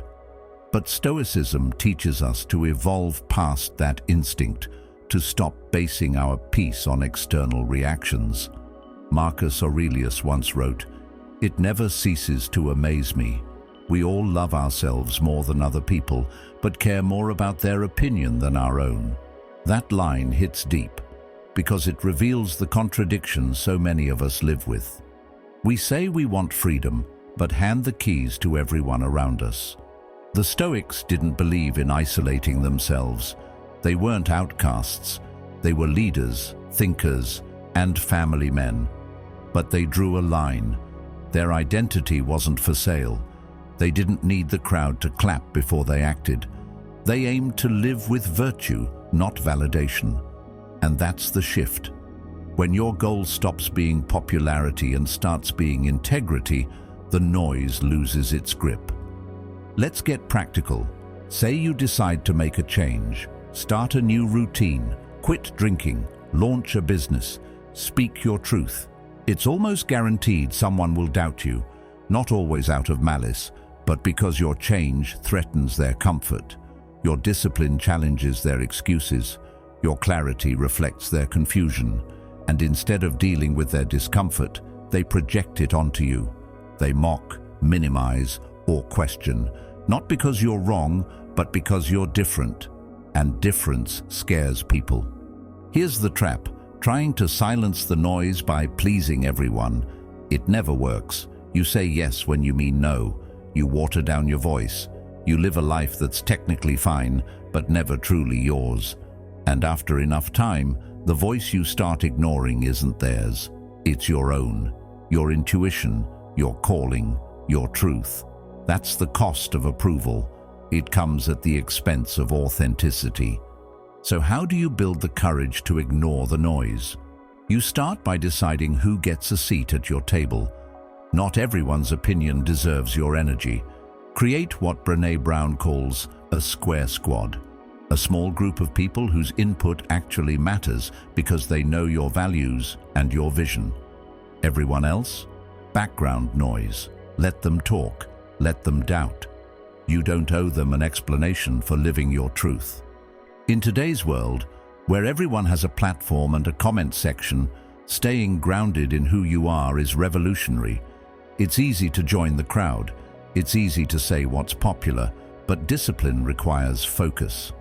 S1: But Stoicism teaches us to evolve past that instinct, to stop basing our peace on external reactions. Marcus Aurelius once wrote, "It never ceases to amaze me. We all love ourselves more than other people, but care more about their opinion than our own." That line hits deep, because it reveals the contradictions so many of us live with. We say we want freedom, but hand the keys to everyone around us. The Stoics didn't believe in isolating themselves. They weren't outcasts. They were leaders, thinkers, and family men. But they drew a line. Their identity wasn't for sale. They didn't need the crowd to clap before they acted. They aimed to live with virtue, not validation. And that's the shift. When your goal stops being popularity and starts being integrity, the noise loses its grip. Let's get practical. Say you decide to make a change, start a new routine, quit drinking, launch a business, speak your truth. It's almost guaranteed someone will doubt you, not always out of malice, but because your change threatens their comfort. Your discipline challenges their excuses. Your clarity reflects their confusion. And instead of dealing with their discomfort, they project it onto you. They mock, minimize, or question, not because you're wrong, but because you're different. And difference scares people. Here's the trap. Trying to silence the noise by pleasing everyone. It never works. You say yes when you mean no. You water down your voice. You live a life that's technically fine, but never truly yours. And after enough time, the voice you start ignoring isn't theirs. It's your own. Your intuition, your calling, your truth. That's the cost of approval. It comes at the expense of authenticity. So how do you build the courage to ignore the noise? You start by deciding who gets a seat at your table. Not everyone's opinion deserves your energy. Create what Brené Brown calls a square squad, a small group of people whose input actually matters because they know your values and your vision. Everyone else? Background noise. Let them talk. Let them doubt. You don't owe them an explanation for living your truth. In today's world, where everyone has a platform and a comment section, staying grounded in who you are is revolutionary. It's easy to join the crowd. It's easy to say what's popular, but discipline requires focus.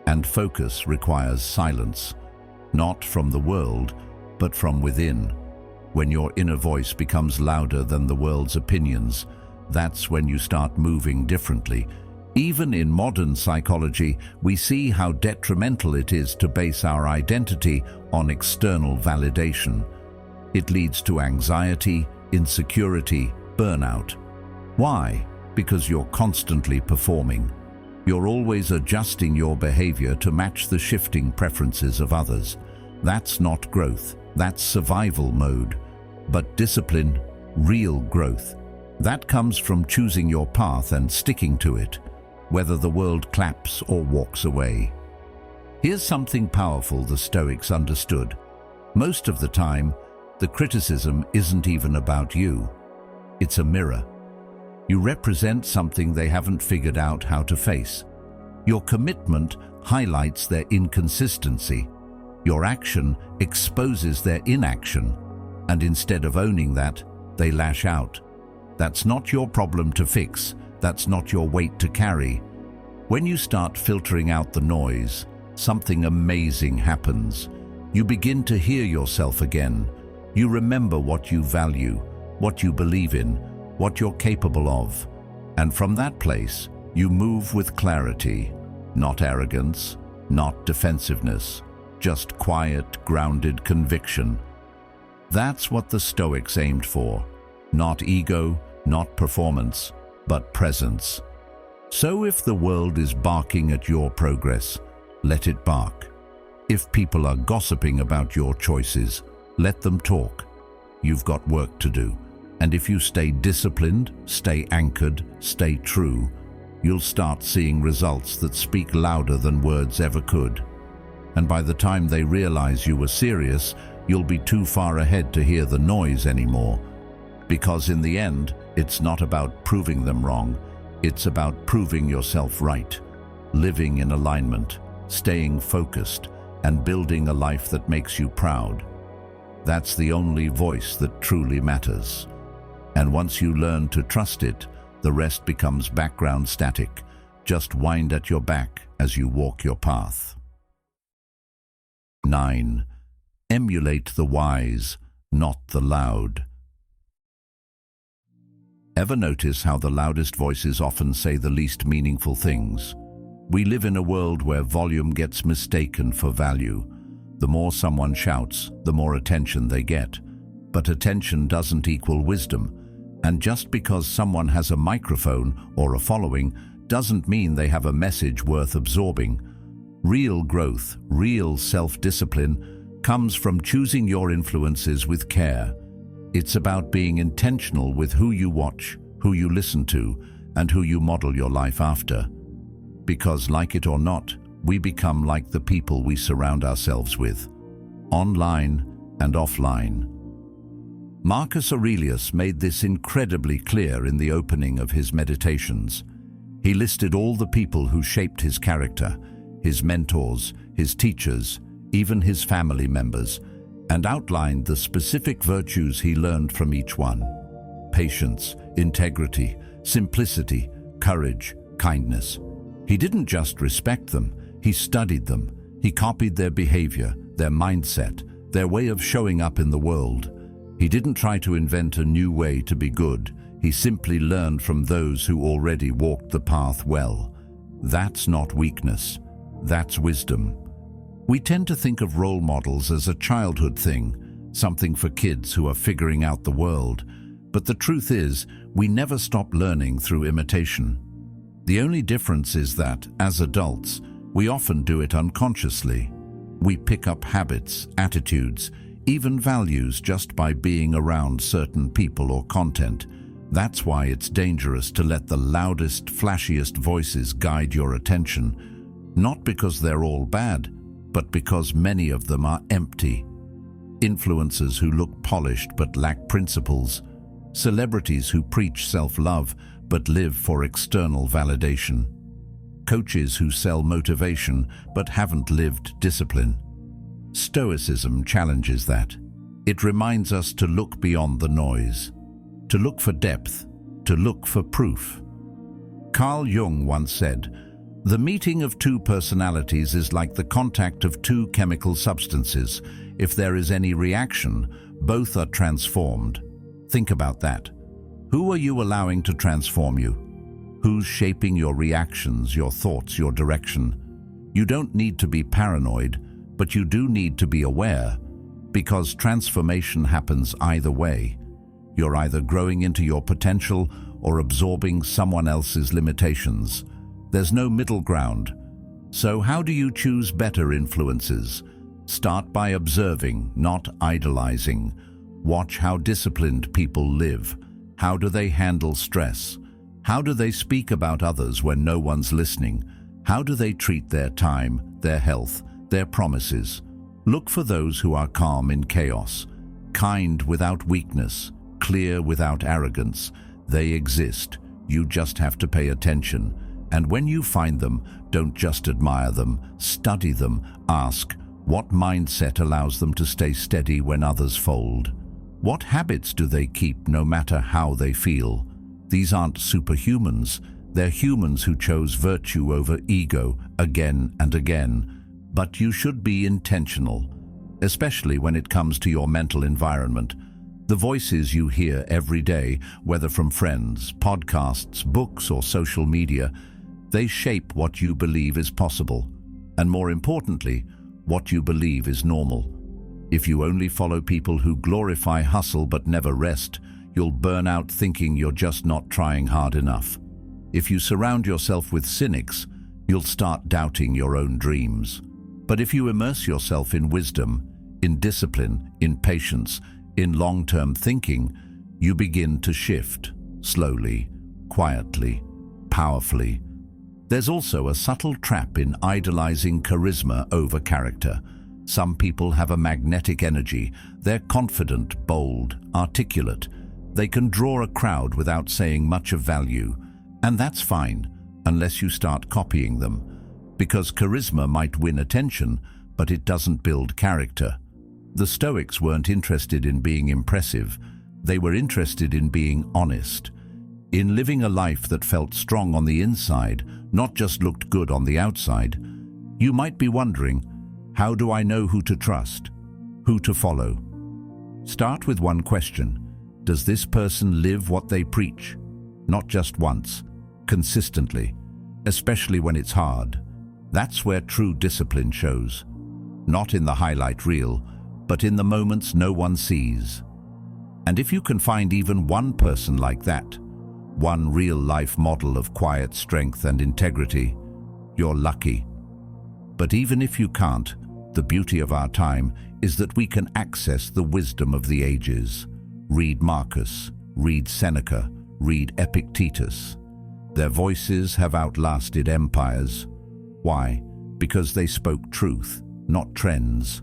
S1: And focus requires silence. Not from the world, but from within. When your inner voice becomes louder than the world's opinions, that's when you start moving differently. Even in modern psychology, we see how detrimental it is to base our identity on external validation. It leads to anxiety, insecurity, burnout. Why? Because you're constantly performing. You're always adjusting your behavior to match the shifting preferences of others. That's not growth, that's survival mode. But discipline, real growth, that comes from choosing your path and sticking to it, whether the world claps or walks away. Here's something powerful the Stoics understood. Most of the time, the criticism isn't even about you. It's a mirror. You represent something they haven't figured out how to face. Your commitment highlights their inconsistency. Your action exposes their inaction. And instead of owning that, they lash out. That's not your problem to fix. That's not your weight to carry. When you start filtering out the noise, something amazing happens. You begin to hear yourself again. You remember what you value, what you believe in, what you're capable of. And from that place, you move with clarity, not arrogance, not defensiveness, just quiet, grounded conviction. That's what the Stoics aimed for. Not ego, not performance, but presence. So if the world is barking at your progress, let it bark. If people are gossiping about your choices, let them talk. You've got work to do. And if you stay disciplined, stay anchored, stay true, you'll start seeing results that speak louder than words ever could. And by the time they realize you were serious, you'll be too far ahead to hear the noise anymore. Because in the end, it's not about proving them wrong. It's about proving yourself right, living in alignment, staying focused, and building a life that makes you proud. That's the only voice that truly matters. And once you learn to trust it, the rest becomes background static. Just wind at your back as you walk your path. 9. Emulate the wise, not the loud. Ever notice how the loudest voices often say the least meaningful things? We live in a world where volume gets mistaken for value. The more someone shouts, the more attention they get. But attention doesn't equal wisdom. And just because someone has a microphone or a following doesn't mean they have a message worth absorbing. Real growth, real self-discipline comes from choosing your influences with care. It's about being intentional with who you watch, who you listen to, and who you model your life after. Because, like it or not, we become like the people we surround ourselves with, online and offline. Marcus Aurelius made this incredibly clear in the opening of his Meditations. He listed all the people who shaped his character, his mentors, his teachers, even his family members, and outlined the specific virtues he learned from each one. Patience, integrity, simplicity, courage, kindness. He didn't just respect them, he studied them. He copied their behavior, their mindset, their way of showing up in the world. He didn't try to invent a new way to be good. He simply learned from those who already walked the path well. That's not weakness, that's wisdom. We tend to think of role models as a childhood thing, something for kids who are figuring out the world. But the truth is, we never stop learning through imitation. The only difference is that, as adults, we often do it unconsciously. We pick up habits, attitudes, even values just by being around certain people or content. That's why it's dangerous to let the loudest, flashiest voices guide your attention, not because they're all bad, but because many of them are empty. Influencers who look polished but lack principles, celebrities who preach self-love but live for external validation, coaches who sell motivation but haven't lived discipline. Stoicism challenges that. It reminds us to look beyond the noise, to look for depth, to look for proof. Carl Jung once said, "The meeting of two personalities is like the contact of two chemical substances. If there is any reaction, both are transformed." Think about that. Who are you allowing to transform you? Who's shaping your reactions, your thoughts, your direction? You don't need to be paranoid, but you do need to be aware, because transformation happens either way. You're either growing into your potential or absorbing someone else's limitations. There's no middle ground. So how do you choose better influences? Start by observing, not idolizing. Watch how disciplined people live. How do they handle stress? How do they speak about others when no one's listening? How do they treat their time, their health, their promises? Look for those who are calm in chaos, kind without weakness, clear without arrogance. They exist. You just have to pay attention. And when you find them, don't just admire them, study them. Ask, what mindset allows them to stay steady when others fold? What habits do they keep no matter how they feel? These aren't superhumans. They're humans who chose virtue over ego again and again. But you should be intentional, especially when it comes to your mental environment. The voices you hear every day, whether from friends, podcasts, books, or social media, they shape what you believe is possible, and more importantly, what you believe is normal. If you only follow people who glorify hustle but never rest, you'll burn out thinking you're just not trying hard enough. If you surround yourself with cynics, you'll start doubting your own dreams. But if you immerse yourself in wisdom, in discipline, in patience, in long-term thinking, you begin to shift, slowly, quietly, powerfully. There's also a subtle trap in idolizing charisma over character. Some people have a magnetic energy. They're confident, bold, articulate. They can draw a crowd without saying much of value. And that's fine, unless you start copying them. Because charisma might win attention, but it doesn't build character. The Stoics weren't interested in being impressive. They were interested in being honest, in living a life that felt strong on the inside, not just looked good on the outside. You might be wondering, how do I know who to trust, who to follow? Start with one question. Does this person live what they preach? Not just once, consistently, especially when it's hard. That's where true discipline shows. Not in the highlight reel, but in the moments no one sees. And if you can find even one person like that, one real-life model of quiet strength and integrity, you're lucky. But even if you can't, the beauty of our time is that we can access the wisdom of the ages. Read Marcus, read Seneca, read Epictetus. Their voices have outlasted empires. Why? Because they spoke truth, not trends.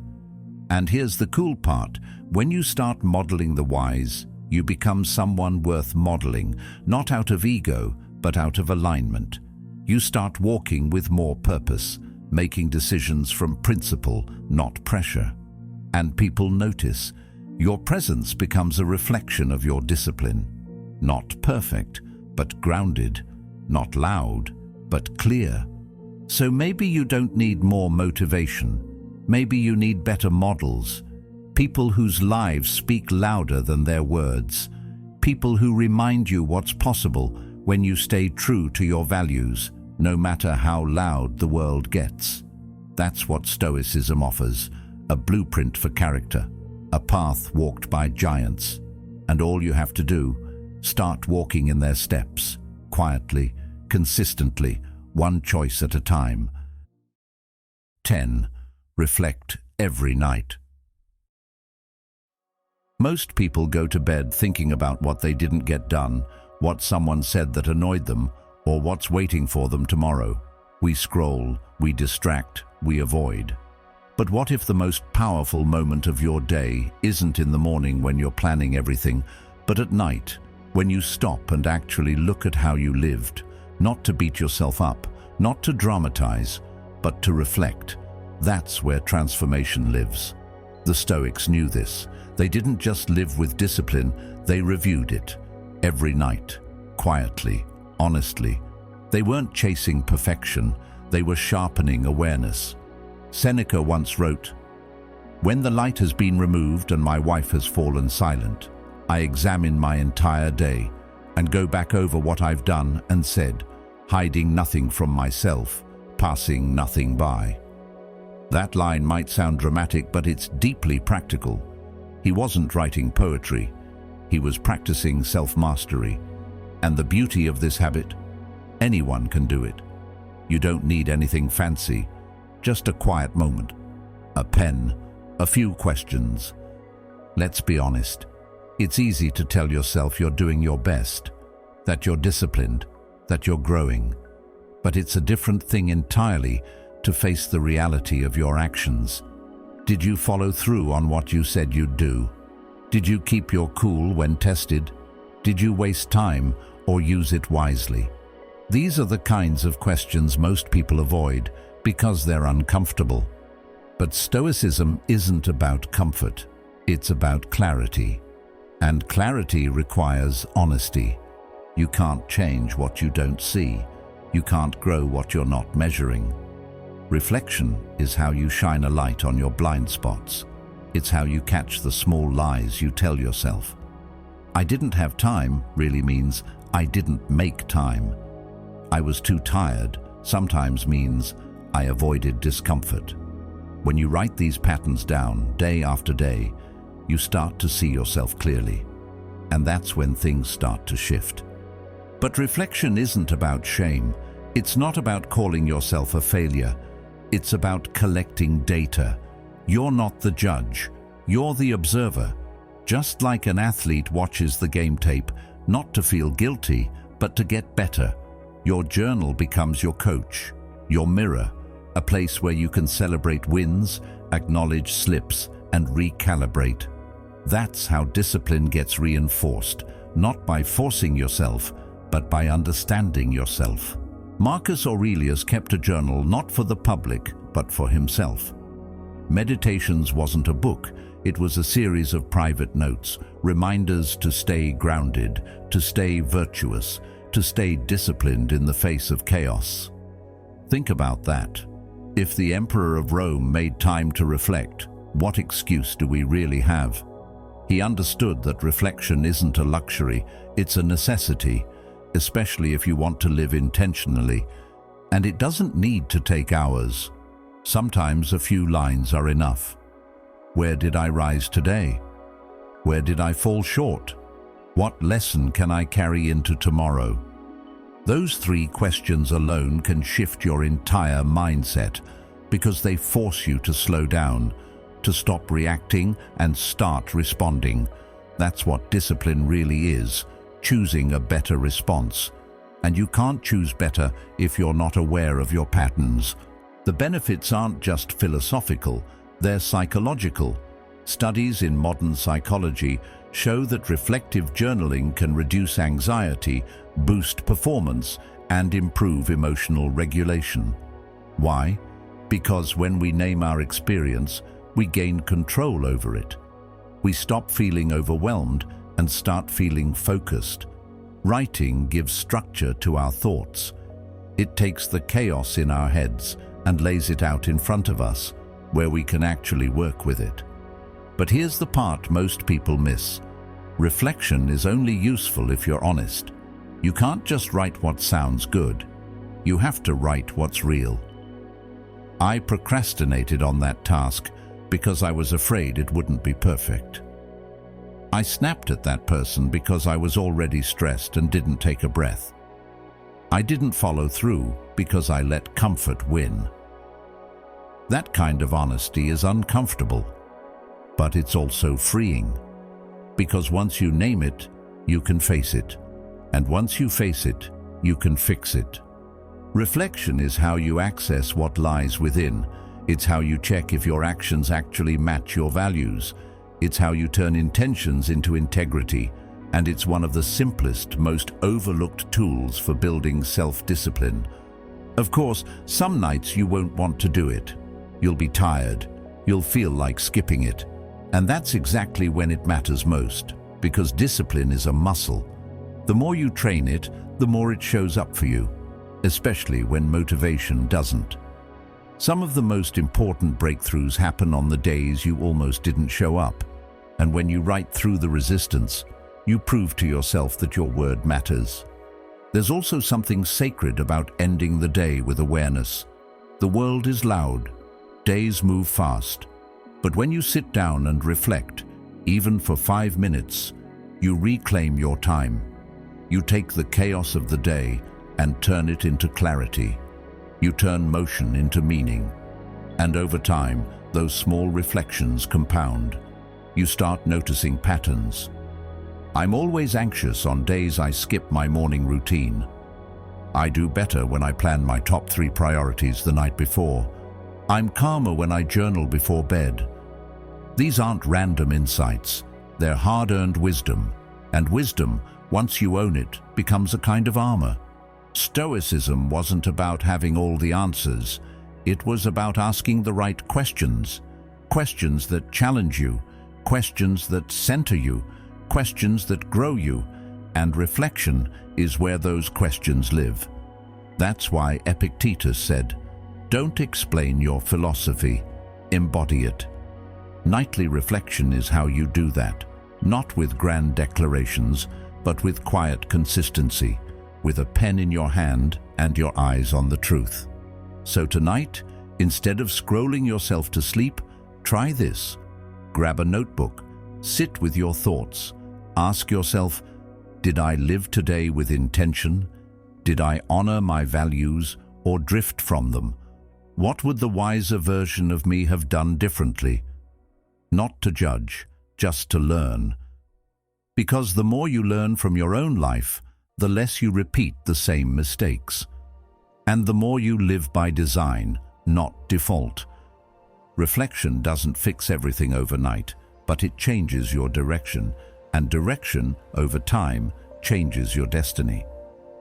S1: And here's the cool part. When you start modeling the wise, you become someone worth modeling, not out of ego, but out of alignment. You start walking with more purpose, making decisions from principle, not pressure. And people notice. Your presence becomes a reflection of your discipline. Not perfect, but grounded. Not loud, but clear. So maybe you don't need more motivation. Maybe you need better models. People whose lives speak louder than their words. People who remind you what's possible when you stay true to your values, no matter how loud the world gets. That's what Stoicism offers, a blueprint for character, a path walked by giants. And all you have to do, start walking in their steps, quietly, consistently, one choice at a time. 10. Reflect every night. Most people go to bed thinking about what they didn't get done, what someone said that annoyed them, or what's waiting for them tomorrow. We scroll, we distract, we avoid. But what if the most powerful moment of your day isn't in the morning when you're planning everything, but at night, when you stop and actually look at how you lived, not to beat yourself up, not to dramatize, but to reflect? That's where transformation lives. The Stoics knew this. They didn't just live with discipline, they reviewed it. Every night, quietly, honestly. They weren't chasing perfection, they were sharpening awareness. Seneca once wrote, "When the light has been removed and my wife has fallen silent, I examine my entire day and go back over what I've done and said, hiding nothing from myself, passing nothing by." That line might sound dramatic, but it's deeply practical. He wasn't writing poetry, he was practicing self-mastery. And the beauty of this habit? Anyone can do it. You don't need anything fancy, just a quiet moment, a pen, a few questions. Let's be honest. It's easy to tell yourself you're doing your best, that you're disciplined, that you're growing. But it's a different thing entirely to face the reality of your actions. Did you follow through on what you said you'd do? Did you keep your cool when tested? Did you waste time or use it wisely? These are the kinds of questions most people avoid because they're uncomfortable. But Stoicism isn't about comfort, it's about clarity. And clarity requires honesty. You can't change what you don't see. You can't grow what you're not measuring. Reflection is how you shine a light on your blind spots. It's how you catch the small lies you tell yourself. "I didn't have time" really means I didn't make time. "I was too tired" sometimes means I avoided discomfort. When you write these patterns down day after day, you start to see yourself clearly. And that's when things start to shift. But reflection isn't about shame. It's not about calling yourself a failure. It's about collecting data. You're not the judge. You're the observer. Just like an athlete watches the game tape, not to feel guilty, but to get better. Your journal becomes your coach, your mirror, a place where you can celebrate wins, acknowledge slips, and recalibrate. That's how discipline gets reinforced, not by forcing yourself, but by understanding yourself. Marcus Aurelius kept a journal not for the public, but for himself. Meditations wasn't a book, it was a series of private notes, reminders to stay grounded, to stay virtuous, to stay disciplined in the face of chaos. Think about that. If the Emperor of Rome made time to reflect, what excuse do we really have? He understood that reflection isn't a luxury, it's a necessity, especially if you want to live intentionally. And it doesn't need to take hours. Sometimes a few lines are enough. Where did I rise today? Where did I fall short? What lesson can I carry into tomorrow? Those three questions alone can shift your entire mindset because they force you to slow down, to stop reacting and start responding. That's what discipline really is, choosing a better response. And you can't choose better if you're not aware of your patterns. The benefits aren't just philosophical, they're psychological. Studies in modern psychology show that reflective journaling can reduce anxiety, boost performance, and improve emotional regulation. Why? Because when we name our experience, we gain control over it. We stop feeling overwhelmed and start feeling focused. Writing gives structure to our thoughts. It takes the chaos in our heads and lays it out in front of us, where we can actually work with it. But here's the part most people miss. Reflection is only useful if you're honest. You can't just write what sounds good. You have to write what's real. I procrastinated on that task because I was afraid it wouldn't be perfect. I snapped at that person because I was already stressed and didn't take a breath. I didn't follow through because I let comfort win. That kind of honesty is uncomfortable, but it's also freeing. Because once you name it, you can face it. And once you face it, you can fix it. Reflection is how you access what lies within. It's how you check if your actions actually match your values. It's how you turn intentions into integrity. And it's one of the simplest, most overlooked tools for building self-discipline. Of course, some nights you won't want to do it. You'll be tired. You'll feel like skipping it. And that's exactly when it matters most, because discipline is a muscle. The more you train it, the more it shows up for you, especially when motivation doesn't. Some of the most important breakthroughs happen on the days you almost didn't show up. And when you write through the resistance, you prove to yourself that your word matters. There's also something sacred about ending the day with awareness. The world is loud. Days move fast. But when you sit down and reflect, even for 5 minutes, you reclaim your time. You take the chaos of the day and turn it into clarity. You turn motion into meaning. And over time, those small reflections compound. You start noticing patterns. I'm always anxious on days I skip my morning routine. I do better when I plan my top 3 priorities the night before. I'm calmer when I journal before bed. These aren't random insights. They're hard-earned wisdom. And wisdom, once you own it, becomes a kind of armor. Stoicism wasn't about having all the answers. It was about asking the right questions. Questions that challenge you. Questions that center you. Questions that grow you. And reflection is where those questions live. That's why Epictetus said, "Don't explain your philosophy, embody it." Nightly reflection is how you do that, not with grand declarations, but with quiet consistency, with a pen in your hand and your eyes on the truth. So tonight, instead of scrolling yourself to sleep, try this. Grab a notebook, sit with your thoughts, ask yourself, did I live today with intention? Did I honor my values or drift from them? What would the wiser version of me have done differently? Not to judge, just to learn. Because the more you learn from your own life, the less you repeat the same mistakes. And the more you live by design, not default. Reflection doesn't fix everything overnight, but it changes your direction, and direction, over time, changes your destiny.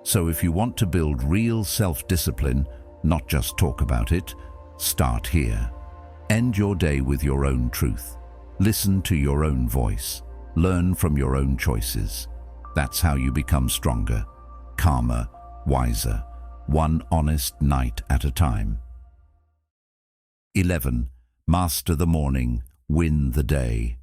S1: So if you want to build real self-discipline, not just talk about it, start here. End your day with your own truth. Listen to your own voice. Learn from your own choices. That's how you become stronger, calmer, wiser, one honest night at a time. 11. Master the morning, win the day.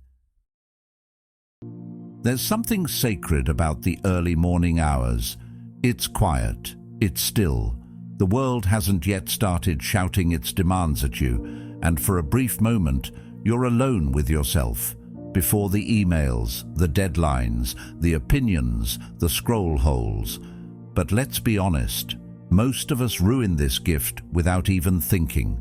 S1: There's something sacred about the early morning hours. It's quiet, it's still. The world hasn't yet started shouting its demands at you, and for a brief moment, you're alone with yourself. Before the emails, the deadlines, the opinions, the scroll holes. But let's be honest, most of us ruin this gift without even thinking.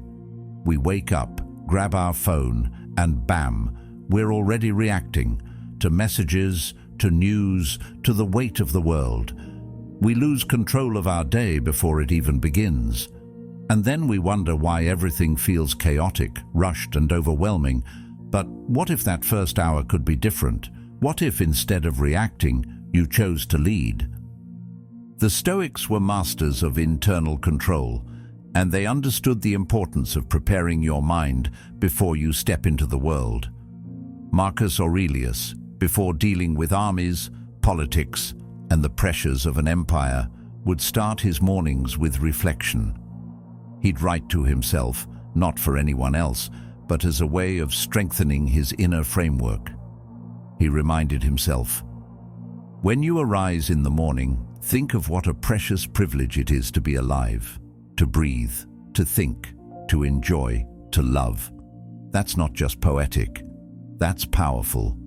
S1: We wake up, grab our phone, and bam, we're already reacting to messages, to news, to the weight of the world. We lose control of our day before it even begins. And then we wonder why everything feels chaotic, rushed, and overwhelming. But what if that first hour could be different? What if instead of reacting, you chose to lead? The Stoics were masters of internal control, and they understood the importance of preparing your mind before you step into the world. Marcus Aurelius, before dealing with armies, politics, and the pressures of an empire, would start his mornings with reflection. He'd write to himself, not for anyone else, but as a way of strengthening his inner framework. He reminded himself, "When you arise in the morning, think of what a precious privilege it is to be alive, to breathe, to think, to enjoy, to love." That's not just poetic, that's powerful.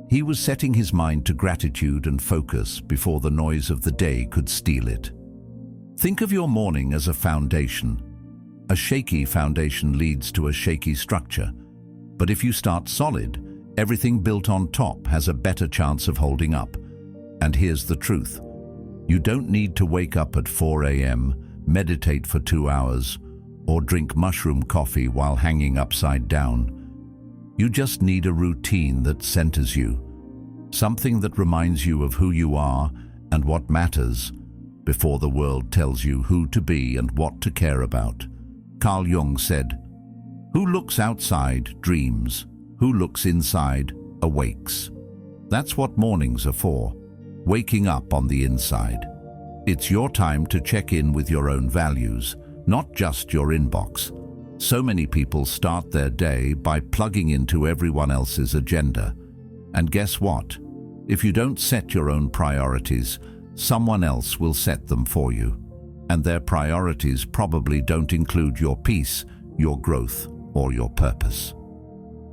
S1: He was setting his mind to gratitude and focus before the noise of the day could steal it. Think of your morning as a foundation. A shaky foundation leads to a shaky structure. But if you start solid, Everything built on top has a better chance of holding up. And here's the truth. You don't need to wake up at 4 a.m., meditate for 2 hours, or drink mushroom coffee while hanging upside down. You just need a routine that centers you, something that reminds you of who you are and what matters before the world tells you who to be and what to care about. Carl Jung said, "Who looks outside dreams, who looks inside awakes." That's what mornings are for, waking up on the inside. It's your time to check in with your own values, not just your inbox. So many people start their day by plugging into everyone else's agenda. And guess what? If you don't set your own priorities, someone else will set them for you. And their priorities probably don't include your peace, your growth, or your purpose.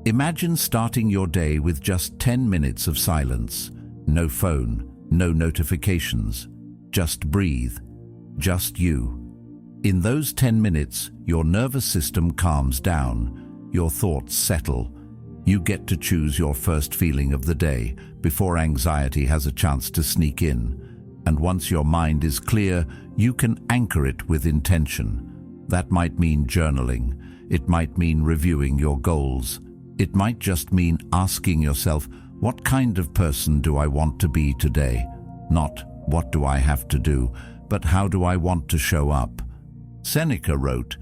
S1: Imagine starting your day with just 10 minutes of silence. No phone, no notifications. Just breathe. Just you. In those 10 minutes, your nervous system calms down, your thoughts settle. You get to choose your first feeling of the day before anxiety has a chance to sneak in. And once your mind is clear, you can anchor it with intention. That might mean journaling. It might mean reviewing your goals. It might just mean asking yourself, what kind of person do I want to be today? Not what do I have to do, but how do I want to show up? Seneca wrote,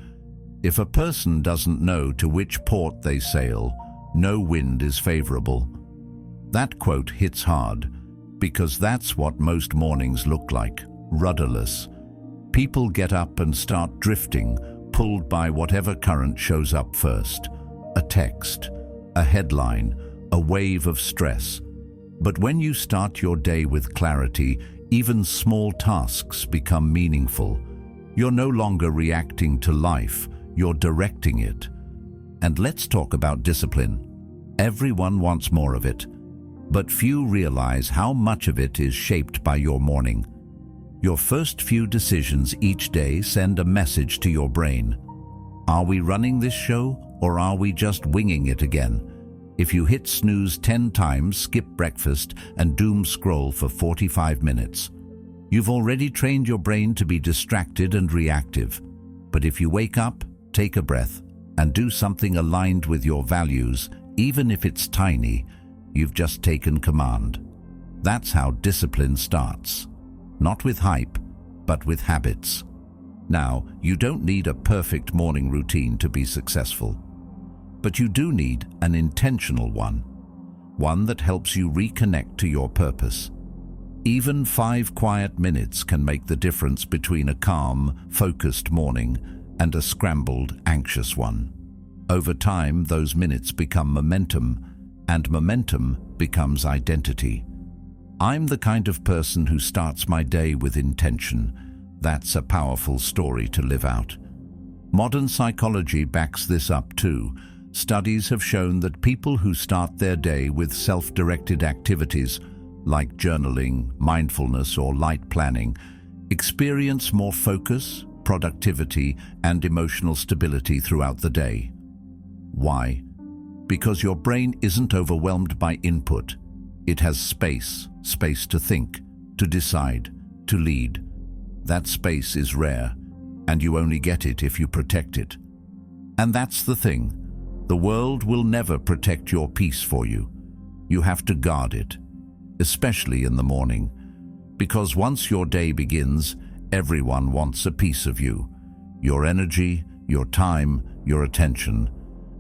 S1: "If a person doesn't know to which port they sail, no wind is favorable." That quote hits hard, because that's what most mornings look like, rudderless. People get up and start drifting, pulled by whatever current shows up first. A text, a headline, a wave of stress. But when you start your day with clarity, even small tasks become meaningful. You're no longer reacting to life, you're directing it. And let's talk about discipline. Everyone wants more of it, but few realize how much of it is shaped by your morning. Your first few decisions each day send a message to your brain. Are we running this show, or are we just winging it again? If you hit snooze 10 times, skip breakfast, and doom scroll for 45 minutes, you've already trained your brain to be distracted and reactive. But if you wake up, take a breath, and do something aligned with your values, even if it's tiny, you've just taken command. That's how discipline starts. Not with hype, but with habits. Now, you don't need a perfect morning routine to be successful. But you do need an intentional one. One that helps you reconnect to your purpose. Even 5 quiet minutes can make the difference between a calm, focused morning and a scrambled, anxious one. Over time, those minutes become momentum, and momentum becomes identity. I'm the kind of person who starts my day with intention. That's a powerful story to live out. Modern psychology backs this up too. Studies have shown that people who start their day with self-directed activities, like journaling, mindfulness, or light planning, experience more focus, productivity, and emotional stability throughout the day. Why? Because your brain isn't overwhelmed by input. It has space to think, to decide, to lead. That space is rare, and you only get it if you protect it. And that's the thing. The world will never protect your peace for you. You have to guard it, especially in the morning, because once your day begins, everyone wants a piece of you, your energy, your time, your attention.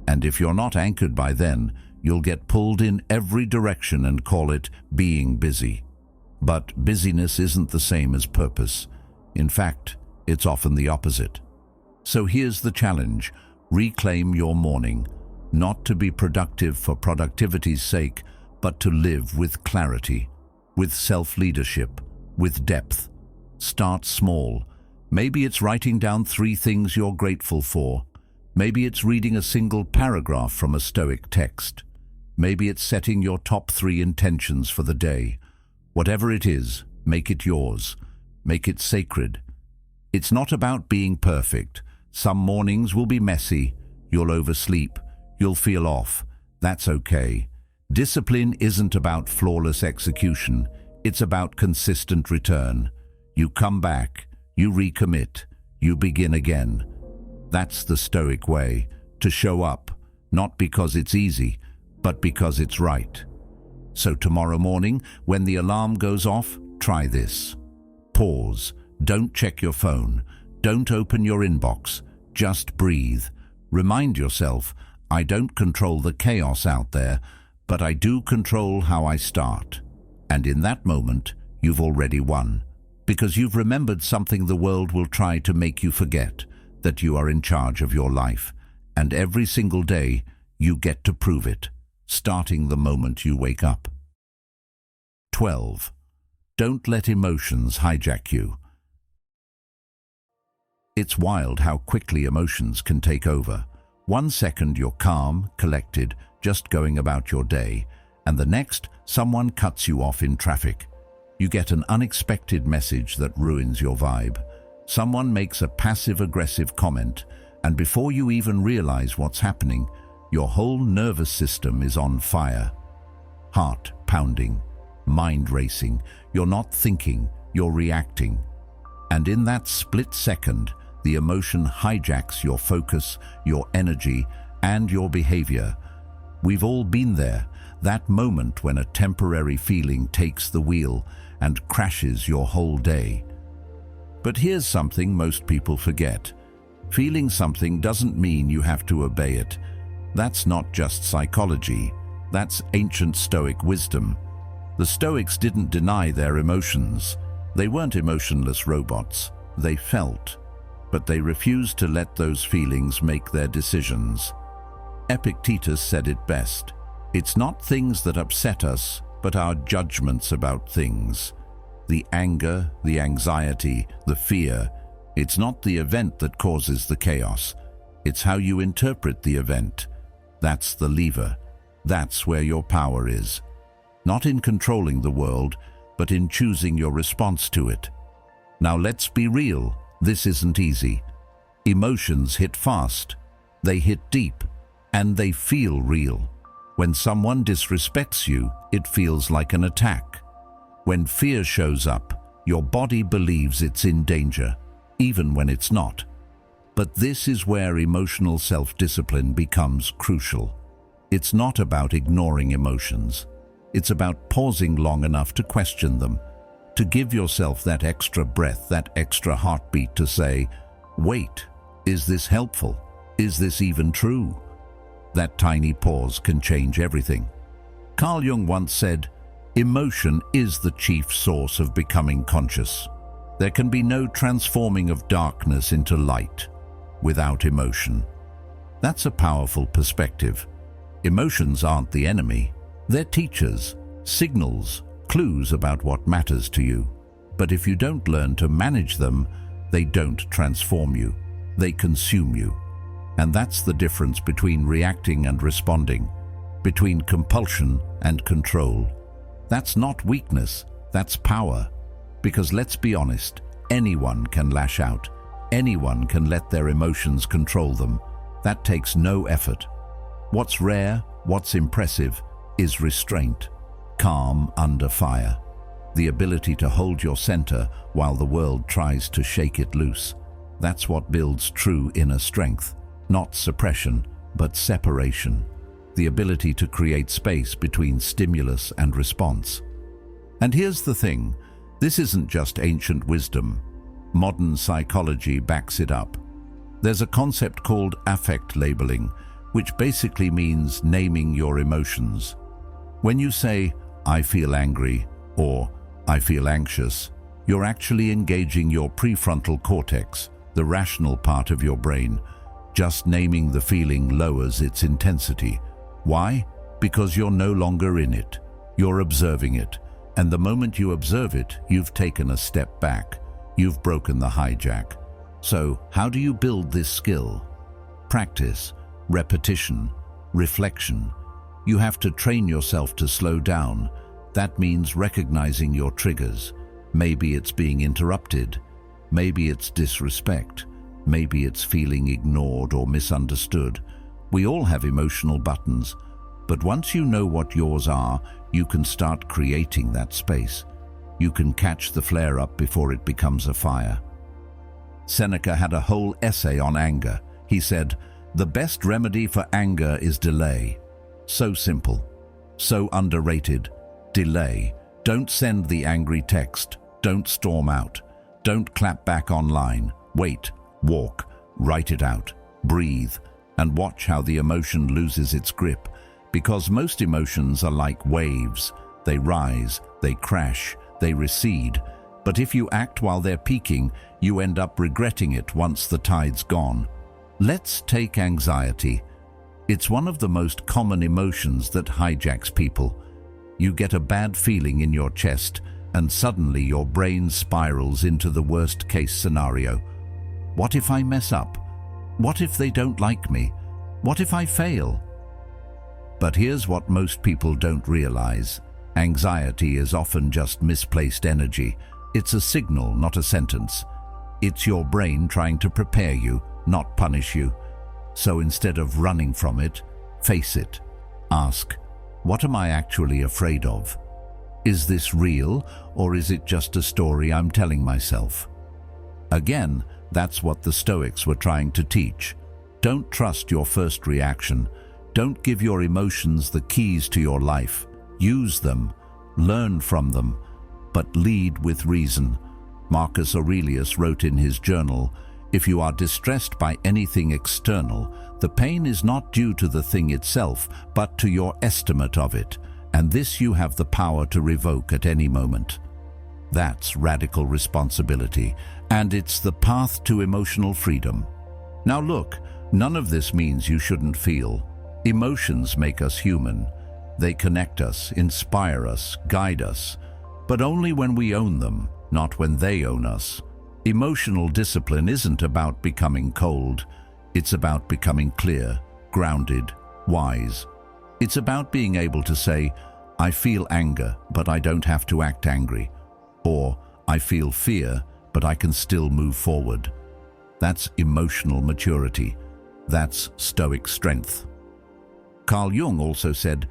S1: And if you're not anchored by then, you'll get pulled in every direction and call it being busy. But busyness isn't the same as purpose. In fact, it's often the opposite. So here's the challenge. Reclaim your morning, not to be productive for productivity's sake, but to live with clarity, with self-leadership, with depth. Start small. Maybe it's writing down 3 things you're grateful for. Maybe it's reading a single paragraph from a Stoic text. Maybe it's setting your top 3 intentions for the day. Whatever it is, make it yours. Make it sacred. It's not about being perfect. Some mornings will be messy. You'll oversleep. You'll feel off. That's okay. Discipline isn't about flawless execution, it's about consistent return. You come back, you recommit, you begin again. That's the Stoic way, to show up, not because it's easy, but because it's right. So tomorrow morning, when the alarm goes off, try this. Pause. Don't check your phone. Don't open your inbox. Just breathe. Remind yourself, I don't control the chaos out there, but I do control how I start. And in that moment, you've already won. Because you've remembered something the world will try to make you forget, that you are in charge of your life. And every single day, you get to prove it, starting the moment you wake up. 12. Don't let emotions hijack you. It's wild how quickly emotions can take over. 1 second you're calm, collected, just going about your day, and the next, someone cuts you off in traffic. You get an unexpected message that ruins your vibe. Someone makes a passive-aggressive comment, and before you even realize what's happening, your whole nervous system is on fire. Heart pounding, mind racing. You're not thinking, you're reacting. And in that split second, the emotion hijacks your focus, your energy, and your behavior. We've all been there, that moment when a temporary feeling takes the wheel and crashes your whole day. But here's something most people forget. Feeling something doesn't mean you have to obey it. That's not just psychology. That's ancient Stoic wisdom. The Stoics didn't deny their emotions. They weren't emotionless robots. They felt. But they refused to let those feelings make their decisions. Epictetus said it best. It's not things that upset us, but our judgments about things. The anger, the anxiety, the fear. It's not the event that causes the chaos. It's how you interpret the event. That's the lever. That's where your power is. Not in controlling the world, but in choosing your response to it. Now let's be real. This isn't easy. Emotions hit fast. They hit deep. And they feel real. When someone disrespects you, it feels like an attack. When fear shows up, your body believes it's in danger, even when it's not. But this is where emotional self-discipline becomes crucial. It's not about ignoring emotions. It's about pausing long enough to question them, to give yourself that extra breath, that extra heartbeat to say, wait, is this helpful? Is this even true? That tiny pause can change everything. Carl Jung once said, emotion is the chief source of becoming conscious. There can be no transforming of darkness into light without emotion. That's a powerful perspective. Emotions aren't the enemy. They're teachers, signals, clues about what matters to you. But if you don't learn to manage them, they don't transform you. They consume you. And that's the difference between reacting and responding, between compulsion and control. That's not weakness, that's power. Because let's be honest, anyone can lash out. Anyone can let their emotions control them. That takes no effort. What's rare, what's impressive, is restraint, calm under fire. The ability to hold your center while the world tries to shake it loose. That's what builds true inner strength. Not suppression, but separation. The ability to create space between stimulus and response. And here's the thing, this isn't just ancient wisdom. Modern psychology backs it up. There's a concept called affect labeling, which basically means naming your emotions. When you say, I feel angry, or I feel anxious, you're actually engaging your prefrontal cortex, the rational part of your brain. Just naming the feeling lowers its intensity. Why? Because you're no longer in it. You're observing it. And the moment you observe it, you've taken a step back. You've broken the hijack. So, how do you build this skill? Practice, repetition, reflection. You have to train yourself to slow down. That means recognizing your triggers. Maybe it's being interrupted. Maybe it's disrespect. Maybe it's feeling ignored or misunderstood. We all have emotional buttons. But once you know what yours are, you can start creating that space. You can catch the flare-up before it becomes a fire. Seneca had a whole essay on anger. He said, "The best remedy for anger is delay." So simple, so underrated. Delay. Don't send the angry text. Don't storm out. Don't clap back online. Wait, walk, write it out, breathe, and watch how the emotion loses its grip. Because most emotions are like waves. They rise, they crash, they recede. But if you act while they're peaking, you end up regretting it once the tide's gone. Let's take anxiety. It's one of the most common emotions that hijacks people. You get a bad feeling in your chest, and suddenly your brain spirals into the worst-case scenario. What if I mess up? What if they don't like me? What if I fail? But here's what most people don't realize. Anxiety is often just misplaced energy. It's a signal, not a sentence. It's your brain trying to prepare you, not punish you. So instead of running from it, face it. Ask, what am I actually afraid of? Is this real, or is it just a story I'm telling myself? Again, that's what the Stoics were trying to teach. Don't trust your first reaction. Don't give your emotions the keys to your life. Use them, learn from them, but lead with reason. Marcus Aurelius wrote in his journal, "If you are distressed by anything external, the pain is not due to the thing itself, but to your estimate of it, and this you have the power to revoke at any moment." That's radical responsibility, and it's the path to emotional freedom. Now look, none of this means you shouldn't feel. Emotions make us human. They connect us, inspire us, guide us, but only when we own them, not when they own us. Emotional discipline isn't about becoming cold. It's about becoming clear, grounded, wise. It's about being able to say, "I feel anger, but I don't have to act angry." Or, "I feel fear, but I can still move forward." That's emotional maturity. That's Stoic strength. Carl Jung also said,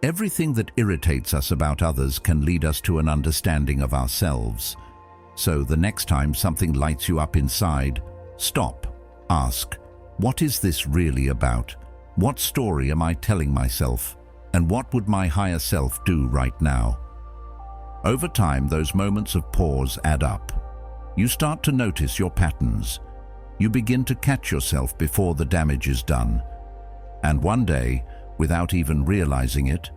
S1: "Everything that irritates us about others can lead us to an understanding of ourselves." So the next time something lights you up inside, stop, ask, what is this really about? What story am I telling myself? And what would my higher self do right now? Over time, those moments of pause add up. You start to notice your patterns. You begin to catch yourself before the damage is done. And one day, without even realizing it,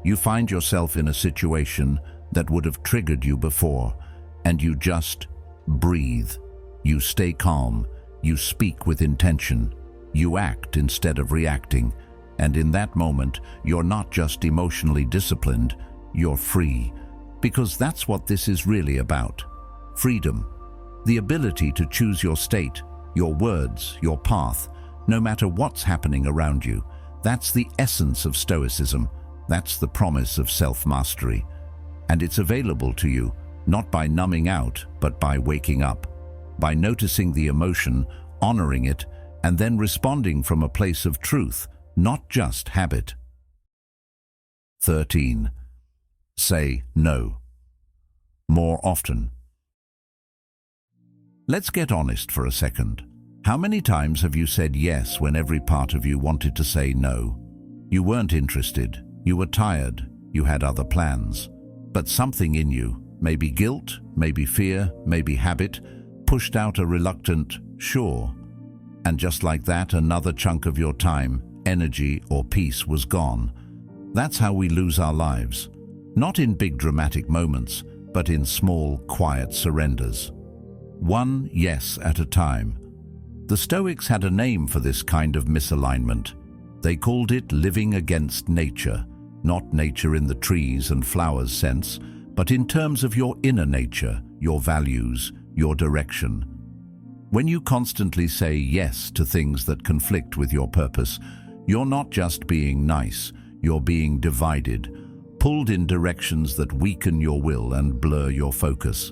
S1: you find yourself in a situation that would have triggered you before, and you just breathe. You stay calm. You speak with intention. You act instead of reacting. And in that moment, you're not just emotionally disciplined, you're free. Because that's what this is really about. Freedom. The ability to choose your state, your words, your path, no matter what's happening around you. That's the essence of Stoicism. That's the promise of self-mastery. And it's available to you, not by numbing out, but by waking up, by noticing the emotion, honoring it, and then responding from a place of truth, not just habit. 13. Say no. More often. Let's get honest for a second. How many times have you said yes when every part of you wanted to say no? You weren't interested, you were tired, you had other plans. But something in you, maybe guilt, maybe fear, maybe habit, pushed out a reluctant sure. And just like that, another chunk of your time, energy, or peace was gone. That's how we lose our lives. Not in big dramatic moments, but in small, quiet surrenders. One yes at a time. The Stoics had a name for this kind of misalignment. They called it living against nature, not nature in the trees and flowers sense, but in terms of your inner nature, your values, your direction. When you constantly say yes to things that conflict with your purpose, you're not just being nice, you're being divided, pulled in directions that weaken your will and blur your focus.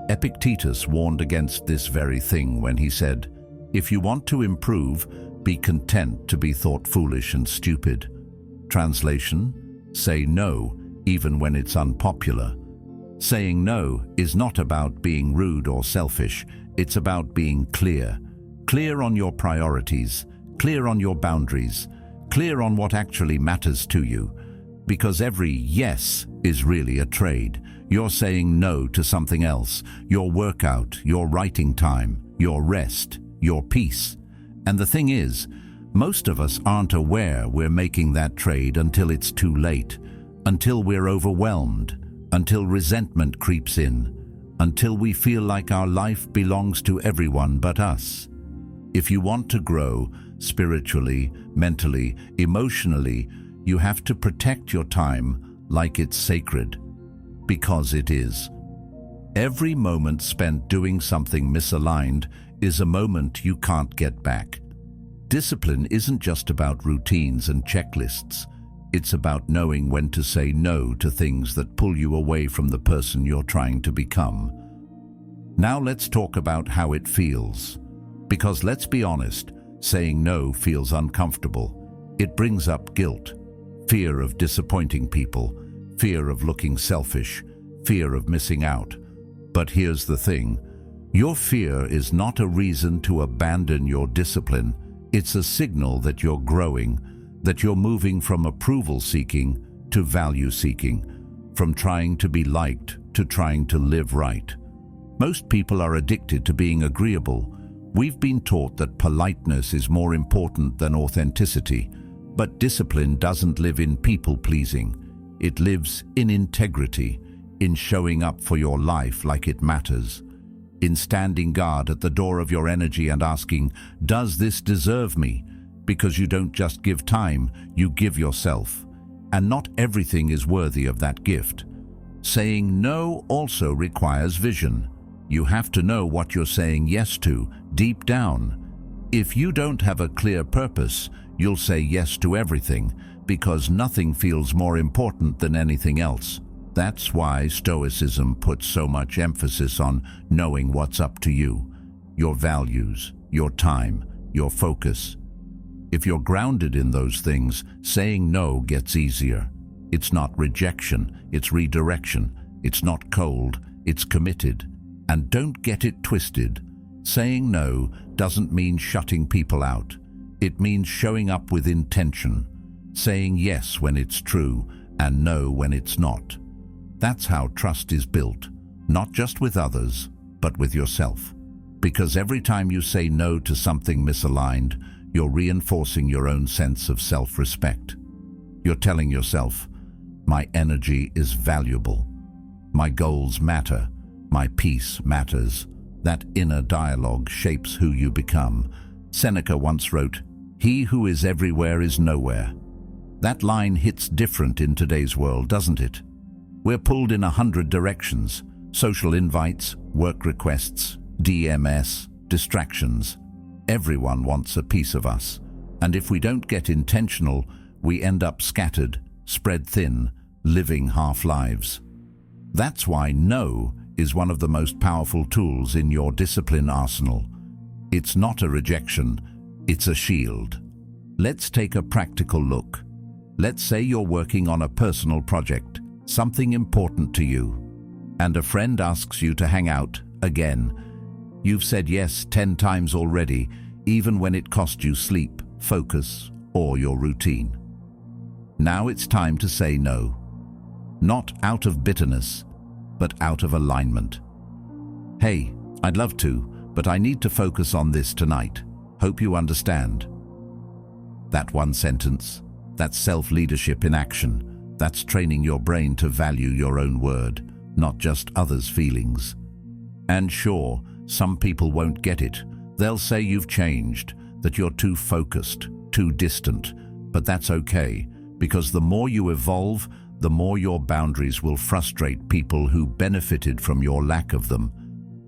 S1: Epictetus warned against this very thing when he said, "If you want to improve, be content to be thought foolish and stupid." Translation: say no, even when it's unpopular. Saying no is not about being rude or selfish, it's about being clear. Clear on your priorities, clear on your boundaries, clear on what actually matters to you. Because every yes is really a trade. You're saying no to something else, your workout, your writing time, your rest, your peace. And the thing is, most of us aren't aware we're making that trade until it's too late, until we're overwhelmed, until resentment creeps in, until we feel like our life belongs to everyone but us. If you want to grow spiritually, mentally, emotionally, you have to protect your time like it's sacred, because it is. Every moment spent doing something misaligned is a moment you can't get back. Discipline isn't just about routines and checklists. It's about knowing when to say no to things that pull you away from the person you're trying to become. Now let's talk about how it feels. Because let's be honest, saying no feels uncomfortable. It brings up guilt, fear of disappointing people, fear of looking selfish, fear of missing out. But here's the thing, your fear is not a reason to abandon your discipline. It's a signal that you're growing, that you're moving from approval-seeking to value-seeking, from trying to be liked to trying to live right. Most people are addicted to being agreeable. We've been taught that politeness is more important than authenticity, but discipline doesn't live in people-pleasing. It lives in integrity, in showing up for your life like it matters, in standing guard at the door of your energy and asking, does this deserve me? Because you don't just give time, you give yourself. And not everything is worthy of that gift. Saying no also requires vision. You have to know what you're saying yes to, deep down. If you don't have a clear purpose, you'll say yes to everything, because nothing feels more important than anything else. That's why Stoicism puts so much emphasis on knowing what's up to you, your values, your time, your focus. If you're grounded in those things, saying no gets easier. It's not rejection, it's redirection. It's not cold, it's committed. And don't get it twisted. Saying no doesn't mean shutting people out. It means showing up with intention, saying yes when it's true and no when it's not. That's how trust is built, not just with others, but with yourself. Because every time you say no to something misaligned, you're reinforcing your own sense of self-respect. You're telling yourself, my energy is valuable. My goals matter. My peace matters. That inner dialogue shapes who you become. Seneca once wrote, "He who is everywhere is nowhere." That line hits different in today's world, doesn't it? We're pulled in 100 directions. Social invites, work requests, DMS, distractions. Everyone wants a piece of us. And if we don't get intentional, we end up scattered, spread thin, living half-lives. That's why no is one of the most powerful tools in your discipline arsenal. It's not a rejection, it's a shield. Let's take a practical look. Let's say you're working on a personal project, something important to you, and a friend asks you to hang out again. You've said yes 10 times already, even when it cost you sleep, focus, or your routine. Now it's time to say no. Not out of bitterness, but out of alignment. Hey, I'd love to, but I need to focus on this tonight. Hope you understand. That one sentence, that's self-leadership in action. That's training your brain to value your own word, not just others' feelings. And sure, some people won't get it. They'll say you've changed, that you're too focused, too distant. But that's okay, because the more you evolve, the more your boundaries will frustrate people who benefited from your lack of them.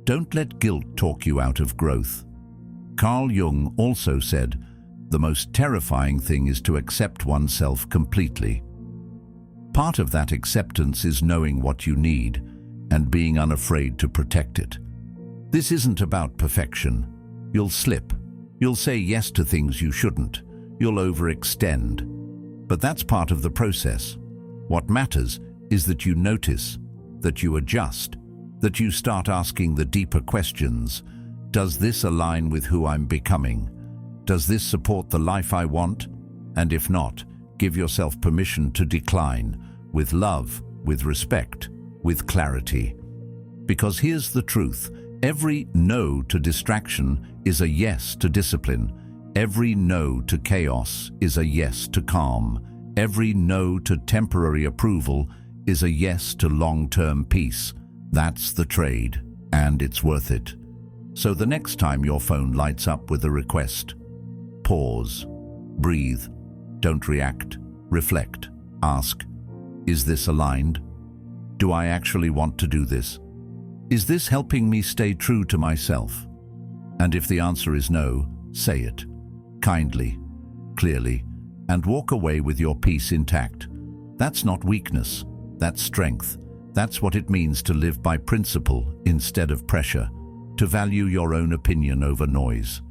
S1: Don't let guilt talk you out of growth. Carl Jung also said, the most terrifying thing is to accept oneself completely. Part of that acceptance is knowing what you need and being unafraid to protect it. This isn't about perfection. You'll slip. You'll say yes to things you shouldn't. You'll overextend. But that's part of the process. What matters is that you notice, that you adjust, that you start asking the deeper questions. Does this align with who I'm becoming? Does this support the life I want? And if not, give yourself permission to decline, with love, with respect, with clarity. Because here's the truth: every no to distraction is a yes to discipline. Every no to chaos is a yes to calm. Every no to temporary approval is a yes to long-term peace. That's the trade, and it's worth it. So the next time your phone lights up with a request, pause, breathe, don't react, reflect, ask, is this aligned? Do I actually want to do this? Is this helping me stay true to myself? And if the answer is no, say it, kindly, clearly, and walk away with your peace intact. That's not weakness, that's strength. That's what it means to live by principle instead of pressure, to value your own opinion over noise,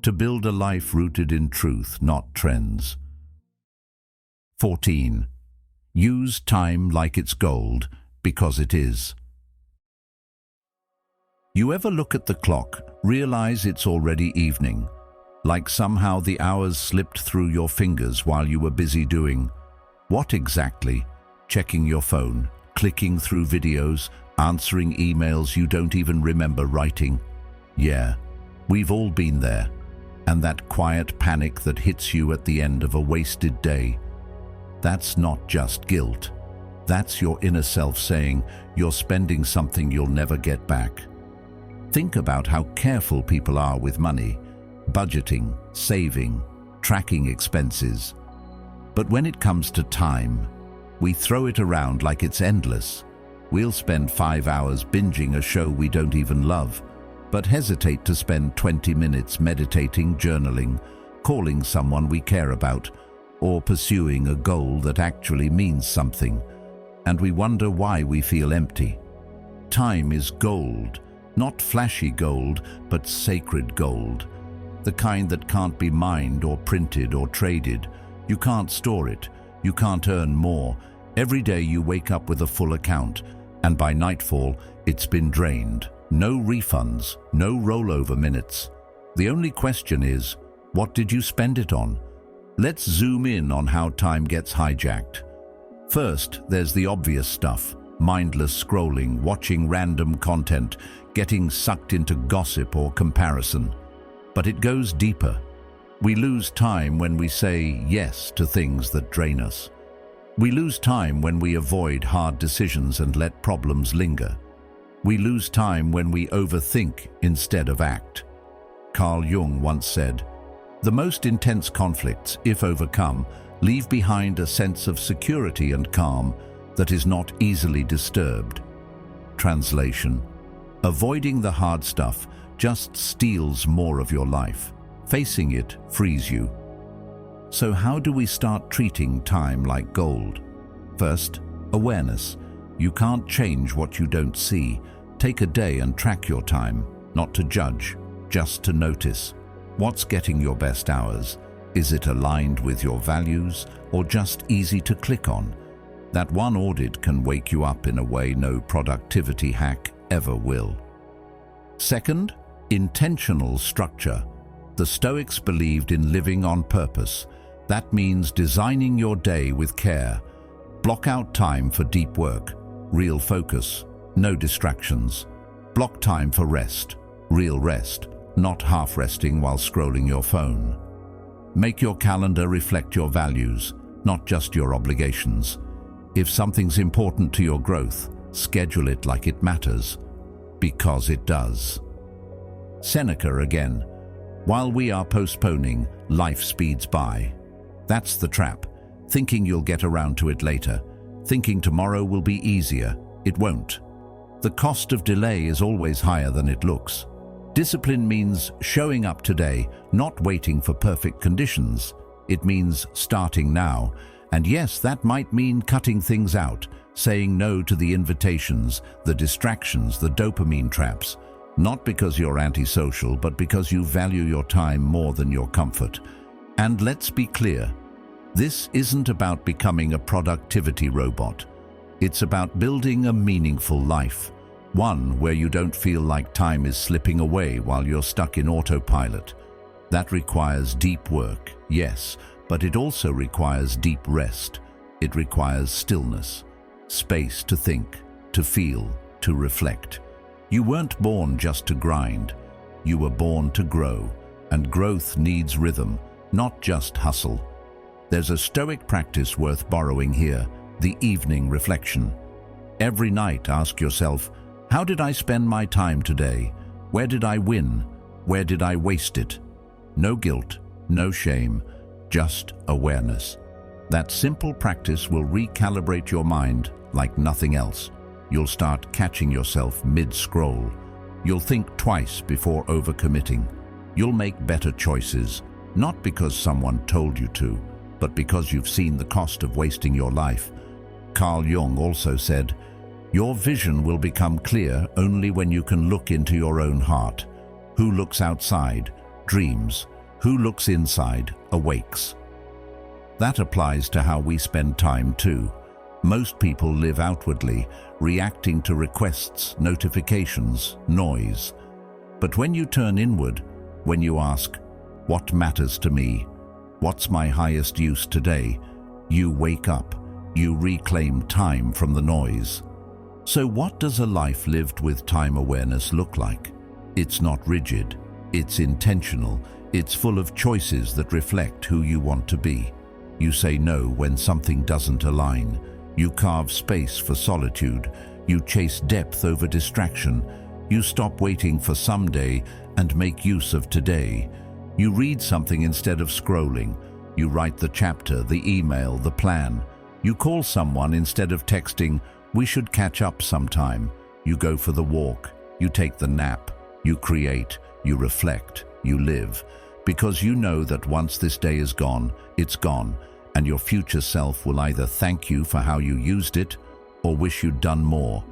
S1: to build a life rooted in truth, not trends. 14. Use time like it's gold, because it is. You ever look at the clock, realize it's already evening, like somehow the hours slipped through your fingers while you were busy doing what exactly? Checking your phone, clicking through videos, answering emails you don't even remember writing. Yeah, we've all been there. And that quiet panic that hits you at the end of a wasted day. That's not just guilt. That's your inner self saying you're spending something you'll never get back. Think about how careful people are with money, budgeting, saving, tracking expenses. But when it comes to time, we throw it around like it's endless. We'll spend 5 hours binging a show we don't even love, but hesitate to spend 20 minutes meditating, journaling, calling someone we care about, or pursuing a goal that actually means something. And we wonder why we feel empty. Time is gold, not flashy gold, but sacred gold. The kind that can't be mined or printed or traded. You can't store it. You can't earn more. Every day you wake up with a full account, and by nightfall, it's been drained. No refunds, no rollover minutes. The only question is, what did you spend it on? Let's zoom in on how time gets hijacked. First, there's the obvious stuff. Mindless scrolling, watching random content, getting sucked into gossip or comparison. But it goes deeper. We lose time when we say yes to things that drain us. We lose time when we avoid hard decisions and let problems linger. We lose time when we overthink instead of act. Carl Jung once said, "The most intense conflicts, if overcome, leave behind a sense of security and calm that is not easily disturbed." Translation: avoiding the hard stuff just steals more of your life. Facing it frees you. So how do we start treating time like gold? First, awareness. You can't change what you don't see. Take a day and track your time, not to judge, just to notice. What's getting your best hours? Is it aligned with your values or just easy to click on? That one audit can wake you up in a way no productivity hack ever will. Second, intentional structure. The Stoics believed in living on purpose. That means designing your day with care. Block out time for deep work, real focus, no distractions. Block time for rest, real rest, not half resting while scrolling your phone. Make your calendar reflect your values, not just your obligations. If something's important to your growth, schedule it like it matters, because it does. Seneca again. While we are postponing, life speeds by. That's the trap. Thinking you'll get around to it later. Thinking tomorrow will be easier. It won't. The cost of delay is always higher than it looks. Discipline means showing up today, not waiting for perfect conditions. It means starting now. And yes, that might mean cutting things out, saying no to the invitations, the distractions, the dopamine traps. Not because you're antisocial, but because you value your time more than your comfort. And let's be clear, This isn't about becoming a productivity robot. It's about building a meaningful life, one where you don't feel like time is slipping away while you're stuck in autopilot. That requires deep work, yes, but it also requires deep rest. It requires stillness, space to think, to feel, to reflect. You weren't born just to grind. You were born to grow, and growth needs rhythm, not just hustle. There's a Stoic practice worth borrowing here, the evening reflection. Every night ask yourself, how did I spend my time today? Where did I win? Where did I waste it? No guilt, no shame, just awareness. That simple practice will recalibrate your mind like nothing else. You'll start catching yourself mid-scroll. You'll think twice before overcommitting. You'll make better choices, not because someone told you to, but because you've seen the cost of wasting your life. Carl Jung also said, your vision will become clear only when you can look into your own heart. Who looks outside dreams. Who looks inside awakes. That applies to how we spend time too. Most people live outwardly, reacting to requests, notifications, noise. But when you turn inward, when you ask, what matters to me? What's my highest use today? You wake up. You reclaim time from the noise. So what does a life lived with time awareness look like? It's not rigid. It's intentional. It's full of choices that reflect who you want to be. You say no when something doesn't align. You carve space for solitude. You chase depth over distraction. You stop waiting for someday and make use of today. You read something instead of scrolling. You write the chapter, the email, the plan. You call someone instead of texting, we should catch up sometime. You go for the walk. You take the nap. You create. You reflect. You live. Because you know that once this day is gone, it's gone, and your future self will either thank you for how you used it or wish you'd done more.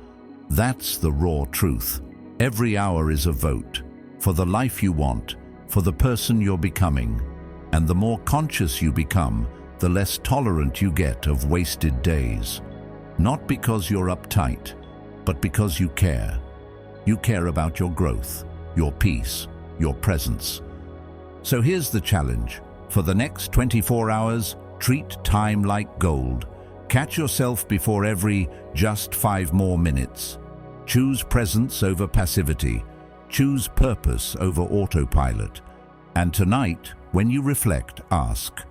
S1: That's the raw truth. Every hour is a vote for the life you want, for the person you're becoming. And the more conscious you become, the less tolerant you get of wasted days. Not because you're uptight, but because you care. You care about your growth, your peace, your presence. So here's the challenge. For the next 24 hours, treat time like gold. Catch yourself before every just 5 more minutes. Choose presence over passivity. Choose purpose over autopilot. And tonight, when you reflect, ask,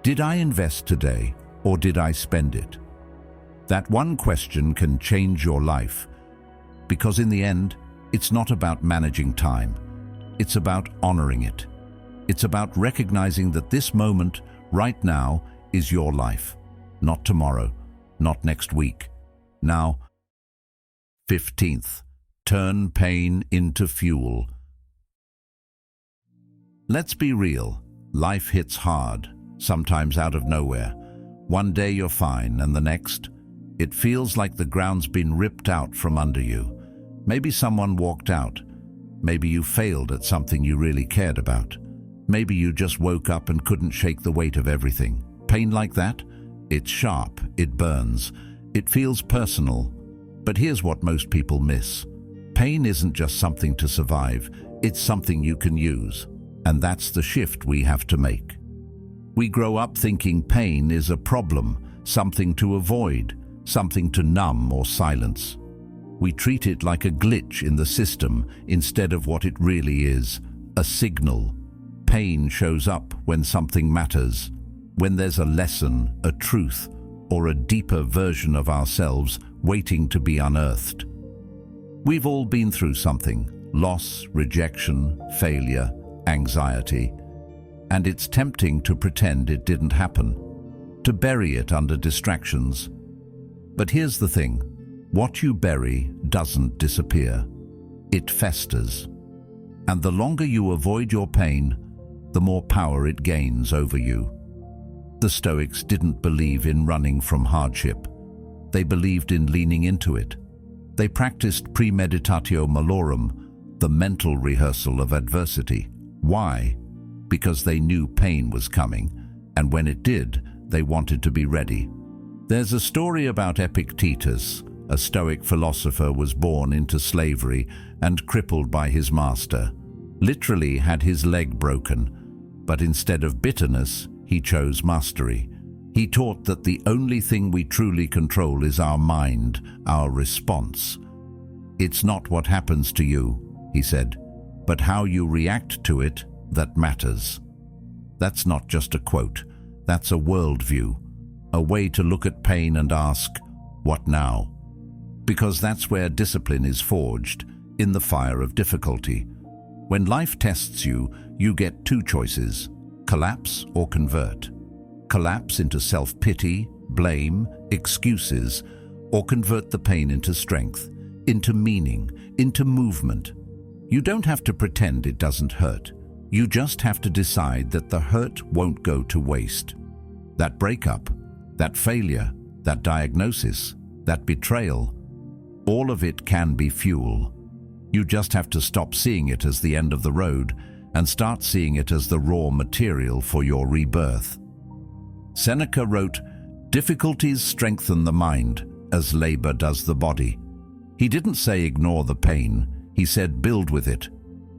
S1: did I invest today or did I spend it? That one question can change your life, because in the end, it's not about managing time. It's about honoring it. It's about recognizing that this moment, right now, is your life. Not tomorrow, not next week. Now, 15th, turn pain into fuel. Let's be real. Life hits hard, sometimes out of nowhere. One day you're fine, and the next, it feels like the ground's been ripped out from under you. Maybe someone walked out. Maybe you failed at something you really cared about. Maybe you just woke up and couldn't shake the weight of everything. Pain like that? It's sharp, it burns, it feels personal. But here's what most people miss. Pain isn't just something to survive, it's something you can use. And that's the shift we have to make. We grow up thinking pain is a problem, something to avoid, something to numb or silence. We treat it like a glitch in the system instead of what it really is, a signal. Pain shows up when something matters, when there's a lesson, a truth, or a deeper version of ourselves waiting to be unearthed. We've all been through something: loss, rejection, failure, anxiety. And it's tempting to pretend it didn't happen, to bury it under distractions. But here's the thing: what you bury doesn't disappear. It festers. And the longer you avoid your pain, the more power it gains over you. The Stoics didn't believe in running from hardship. They believed in leaning into it. They practiced premeditatio malorum, the mental rehearsal of adversity. Why? Because they knew pain was coming, and when it did, they wanted to be ready. There's a story about Epictetus. A Stoic philosopher was born into slavery and crippled by his master. Literally had his leg broken, but instead of bitterness, he chose mastery. He taught that the only thing we truly control is our mind, our response. It's not what happens to you, he said, but how you react to it that matters. That's not just a quote, that's a worldview, a way to look at pain and ask, what now? Because that's where discipline is forged, in the fire of difficulty. When life tests you, you get two choices: collapse or convert. Collapse into self-pity, blame, excuses, or convert the pain into strength, into meaning, into movement. You don't have to pretend it doesn't hurt. You just have to decide that the hurt won't go to waste. That breakup, that failure, that diagnosis, that betrayal, all of it can be fuel. You just have to stop seeing it as the end of the road and start seeing it as the raw material for your rebirth. Seneca wrote, "Difficulties strengthen the mind, as labor does the body." He didn't say ignore the pain, he said build with it.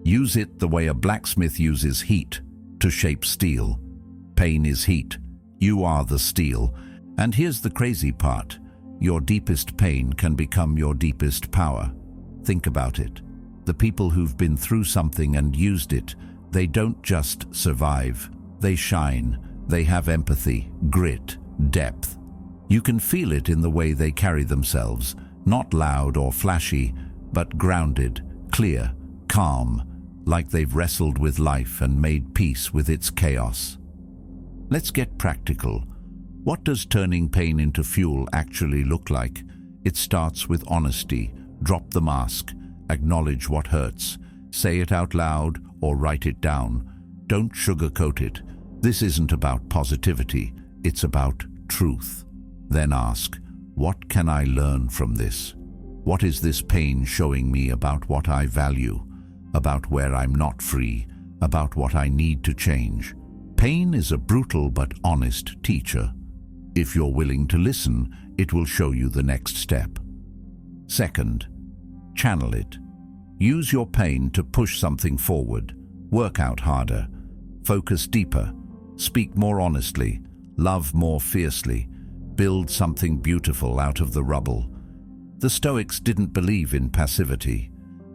S1: Use it the way a blacksmith uses heat to shape steel. Pain is heat. You are the steel. And here's the crazy part. Your deepest pain can become your deepest power. Think about it. The people who've been through something and used it, they don't just survive. They shine. They have empathy, grit, depth. You can feel it in the way they carry themselves, not loud or flashy, but grounded, clear, calm, like they've wrestled with life and made peace with its chaos. Let's get practical. What does turning pain into fuel actually look like? It starts with honesty. Drop the mask. Acknowledge what hurts. Say it out loud or write it down. Don't sugarcoat it. This isn't about positivity. It's about truth. Then ask, what can I learn from this? What is this pain showing me about what I value, about where I'm not free, about what I need to change? Pain is a brutal but honest teacher. If you're willing to listen, it will show you the next step. Second, channel it. Use your pain to push something forward. Work out harder. Focus deeper. Speak more honestly. Love more fiercely. Build something beautiful out of the rubble. The Stoics didn't believe in passivity.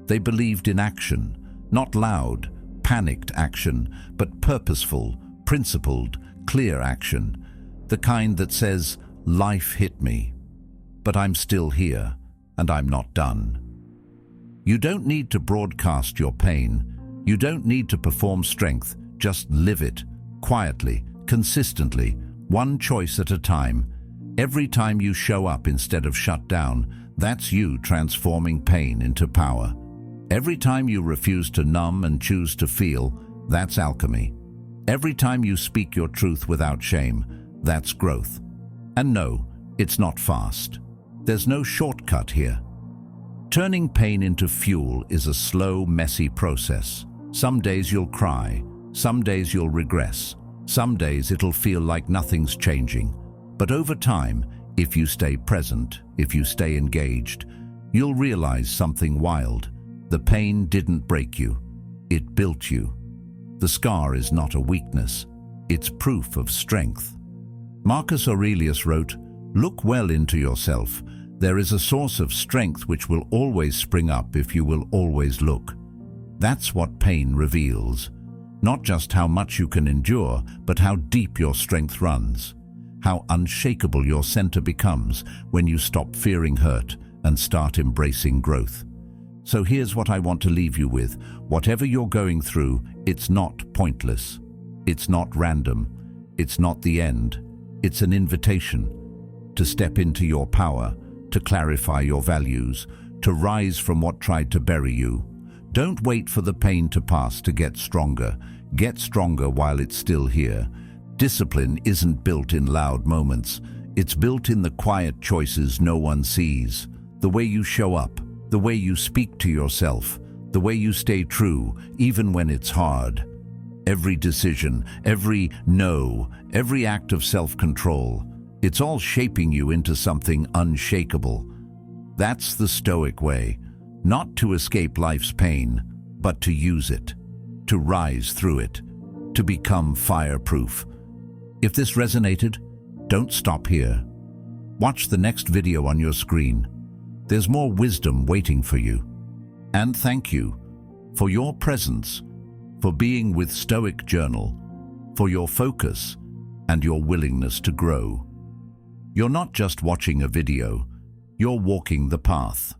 S1: They believed in action, not loud, panicked action, but purposeful, principled, clear action. The kind that says, life hit me, but I'm still here, and I'm not done. You don't need to broadcast your pain. You don't need to perform strength. Just live it, quietly, consistently, one choice at a time. Every time you show up instead of shut down, that's you transforming pain into power. Every time you refuse to numb and choose to feel, that's alchemy. Every time you speak your truth without shame, that's growth. And no, it's not fast. There's no shortcut here. Turning pain into fuel is a slow, messy process. Some days you'll cry, some days you'll regress, some days it'll feel like nothing's changing. But over time, if you stay present, if you stay engaged, you'll realize something wild. The pain didn't break you, it built you. The scar is not a weakness, it's proof of strength. Marcus Aurelius wrote, "Look well into yourself. There is a source of strength which will always spring up if you will always look." That's what pain reveals. Not just how much you can endure, but how deep your strength runs. How unshakable your center becomes when you stop fearing hurt and start embracing growth. So here's what I want to leave you with. Whatever you're going through, it's not pointless. It's not random. It's not the end. It's an invitation to step into your power, to clarify your values, to rise from what tried to bury you. Don't wait for the pain to pass to get stronger. Get stronger while it's still here. Discipline isn't built in loud moments. It's built in the quiet choices no one sees. The way you show up, the way you speak to yourself, the way you stay true, even when it's hard. Every decision, every no, every act of self-control, it's all shaping you into something unshakable. That's the Stoic way, not to escape life's pain, but to use it, to rise through it, to become fireproof. If this resonated, don't stop here. Watch the next video on your screen. There's more wisdom waiting for you. And thank you for your presence, for being with Stoic Journal, for your focus and your willingness to grow. You're not just watching a video, you're walking the path.